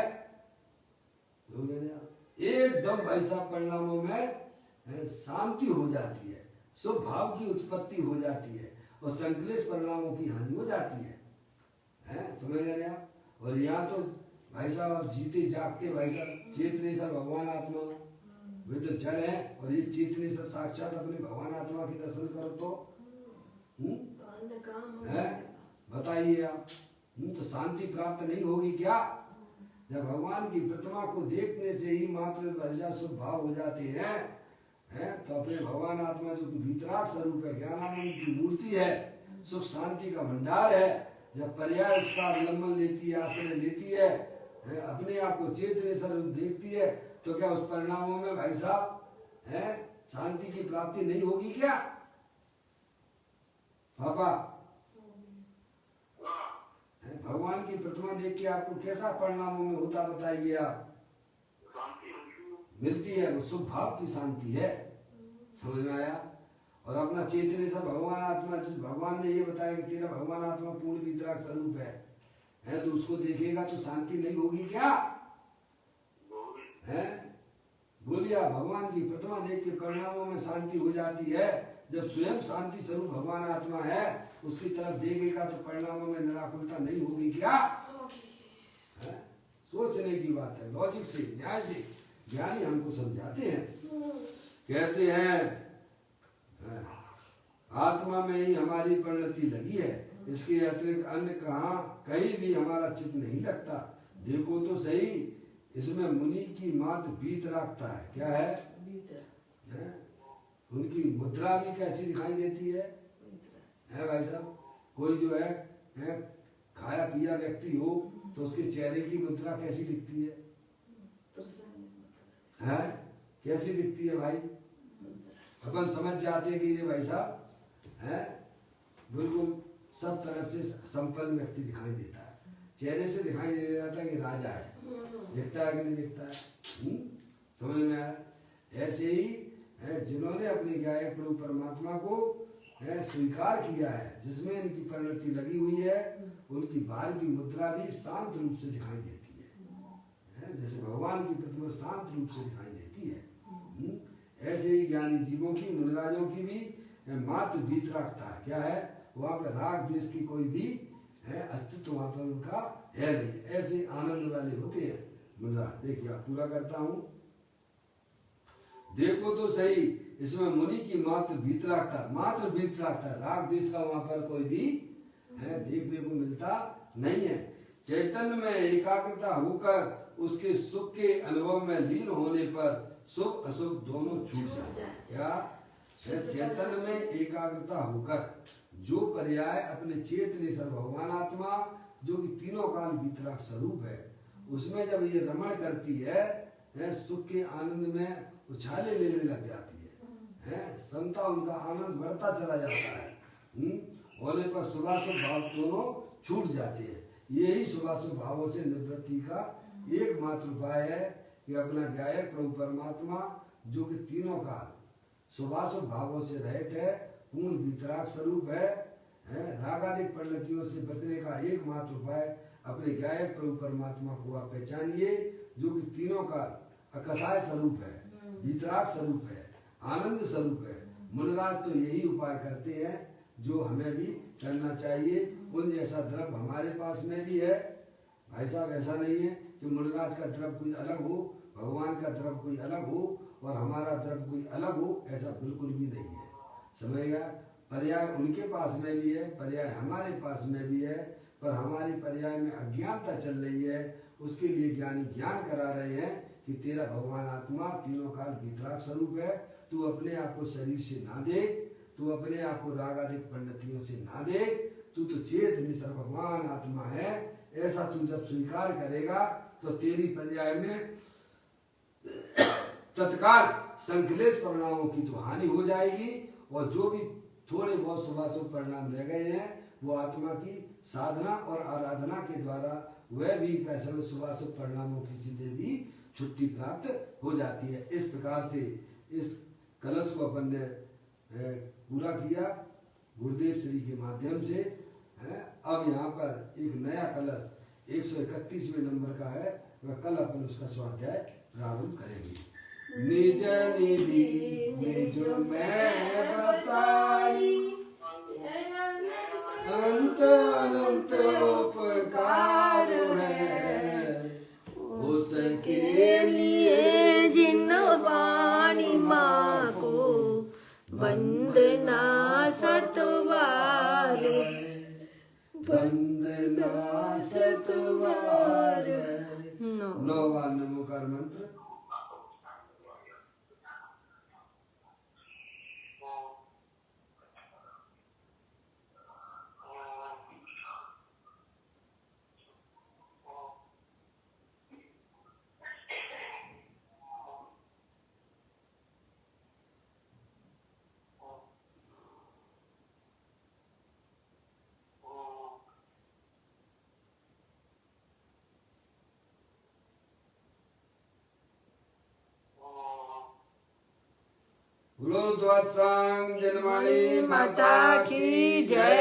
एकदम भाई साहब परिणामों में शांति हो जाती है, शुभ भाव की उत्पत्ति हो जाती है, और संकलेश परिणामों की हानि हो जाती है। समझ रहे आप? और यहाँ तो भाई साहब जीते जागते भाई साहब चेतने सर भगवान आत्मा, वे तो जड़ है, और ये चेतने सर साक्षात अपने भगवान आत्मा के दर्शन करो तो तो अन्य काम हो है जाएगा। बताइए आप। तो शांति प्राप्त नहीं होगी क्या? जब भगवान की प्रतिमा को देखने से ही मात्र भजन शुभ भाव हो जाते हैं तो अपने भगवान आत्मा जो कि भीतराग स्वरूप है, ज्ञानानंद की मूर्ति है, सुख शांति का भंडार है, जब पर्याय उसका अवलंबन लेती है, आश्रय लेती है, अपने आप को चेतन स्वरूप देखती है, तो क्या उस परिणामों में भाई साहब शांति की प्राप्ति नहीं होगी क्या पापा? भगवान की प्रतिमा देख के आपको कैसा परिणामों में होता बताइए आप? मिलती है, वो शुभ भाव की शांति है। समझ में आया? और अपना चेतने से भगवान आत्मा, भगवान ने ये बताया कि तेरा भगवान आत्मा पूर्ण वितराग स्वरूप है तो उसको देखेगा तो शांति नहीं होगी क्या? है बोलिए आप। भगवान की प्रतिमा देख के परिणामों में शांति हो जाती है। जब स्वयं शांति स्वरूप भगवान आत्मा है, उसकी तरफ देखेगा तो परिणामों में निराकुलता नहीं होगी क्या? सोचने की बात है, लॉजिक से, न्याय से ज्ञानी हमको समझाते हैं। कहते हैं आत्मा में ही हमारी परिणति लगी है, इसके अतिरिक्त अन्य कहीं भी हमारा चित्त नहीं लगता। देखो तो सही, इसमें मुनि की मात्र बीत रखता है। क्या है? उनकी मुद्रा भी कैसी दिखाई देती है भाई साहब? कोई जो है खाया पिया व्यक्ति हो तो उसके चेहरे की मुद्रा कैसी दिखती है? कैसी दिखती है भाई? अपन समझ जाते हैं कि ये भाई साहब बिल्कुल सब तरफ से संपन्न व्यक्ति दिखाई देता है। चेहरे से दिखाई दे जाता है कि राजा है। दिखता है कि नहीं दिखता है? समझ में आया? ऐसे ही जिन्होंने अपने ज्ञायक प्रभु परमात्मा को स्वीकार किया है, जिसमें इनकी परिणति लगी हुई है, उनकी बाल की मुद्रा भी शांत रूप से दिखाई देती है। जैसे भगवान की प्रतिमा शांत रूप से दिखाई देती है, ऐसे ही ज्ञानी जीवों की, मुनिराजों की भी मात्र बीत रखता है। क्या है? वहाँ पर राग द्वेष की कोई भी अस्तित्व वहाँ पर उनका है नहीं। ऐसे आनंद वाले होते हैं मुनिराज। देखिए आप पूरा करता हूँ। देखो तो सही, इसमें मुनि की मात्र बीत रखता है, राग द्वेष का वहाँ पर कोई भी देखने को मिलता नहीं है। चैतन्य में एकाग्रता होकर उसके सुख के अनुभव में लीन होने पर शुभ अशुभ दोनों छूट जाए। क्या? चैतन्य में एकाग्रता होकर जो पर्याय अपने चेतने सर भगवान आत्मा जो कि तीनों काल वितराग स्वरूप है, उसमें जब ये रमण करती है, सुख के आनंद में उछाले लेने लग जाती है, समता उनका आनंद बढ़ता चला जाता है। होने पर शुभाशुभ भाव दोनों छूट जाते हैं। यही शुभाशुभ भावों से निवृत्ति का एकमात्र उपाय है कि अपना ज्ञायक प्रभु परमात्मा जो कि तीनों काल शुभाशुभ भावों से रहित है, पूर्ण वितराग स्वरूप है, रागादिक परिणतियों से बचने का एकमात्र उपाय अपने ज्ञायक प्रभु परमात्मा को आप पहचानिए, जो कि तीनों काल अकसाय स्वरूप है, वितराग स्वरूप है, आनंद स्वरूप है। मुनिराज तो यही उपाय करते हैं जो हमें भी करना चाहिए। उन जैसा द्रव्य हमारे पास में भी है भाई साहब। ऐसा नहीं है कि मुनिराज का द्रव्य कोई अलग हो, भगवान का द्रव्य कोई अलग हो और हमारा द्रव्य कोई अलग हो, ऐसा बिल्कुल भी नहीं है। समझ गया? पर्याय उनके पास में भी है, पर्याय हमारे पास में भी है, पर हमारी पर्याय में अज्ञानता चल रही है। उसके लिए ज्ञानी ज्ञान करा रहे हैं कि तेरा भगवान आत्मा तीनों काल वितराग स्वरूप है। तू अपने आप को शरीर से ना देख, तू अपने आप को रागादिक परिणतियों से ना देख, तू तो चेत निसर भगवान आत्मा है। ऐसा तू जब स्वीकार करेगा तो तेरी पर्याय में तत्काल संकलेश परिणामों की तो हानि हो जाएगी, और जो भी थोड़े बहुत शुभाशुभ परिणाम रह गए हैं वो आत्मा की साधना और आराधना के द्वारा वह भी कैसे शुभाशुभ परिणामों की चीजें भी छुट्टी प्राप्त हो जाती है। इस प्रकार से इस कलश को अपन ने पूरा किया गुरुदेव श्री के माध्यम से। अब यहाँ पर एक नया कलश 131वें नंबर का है, वह कल अपन उसका स्वाध्याय प्रारंभ करेंगे। निज निधि निज में बताई, अनंत अनंत उपकार है, उसके लिए जिन वाणी माँ को वंदना सतवा वंदना सतवार नो 9 बार नमोकार मंत्र। बोलो द्वादशांग जनमाणी माता की जय।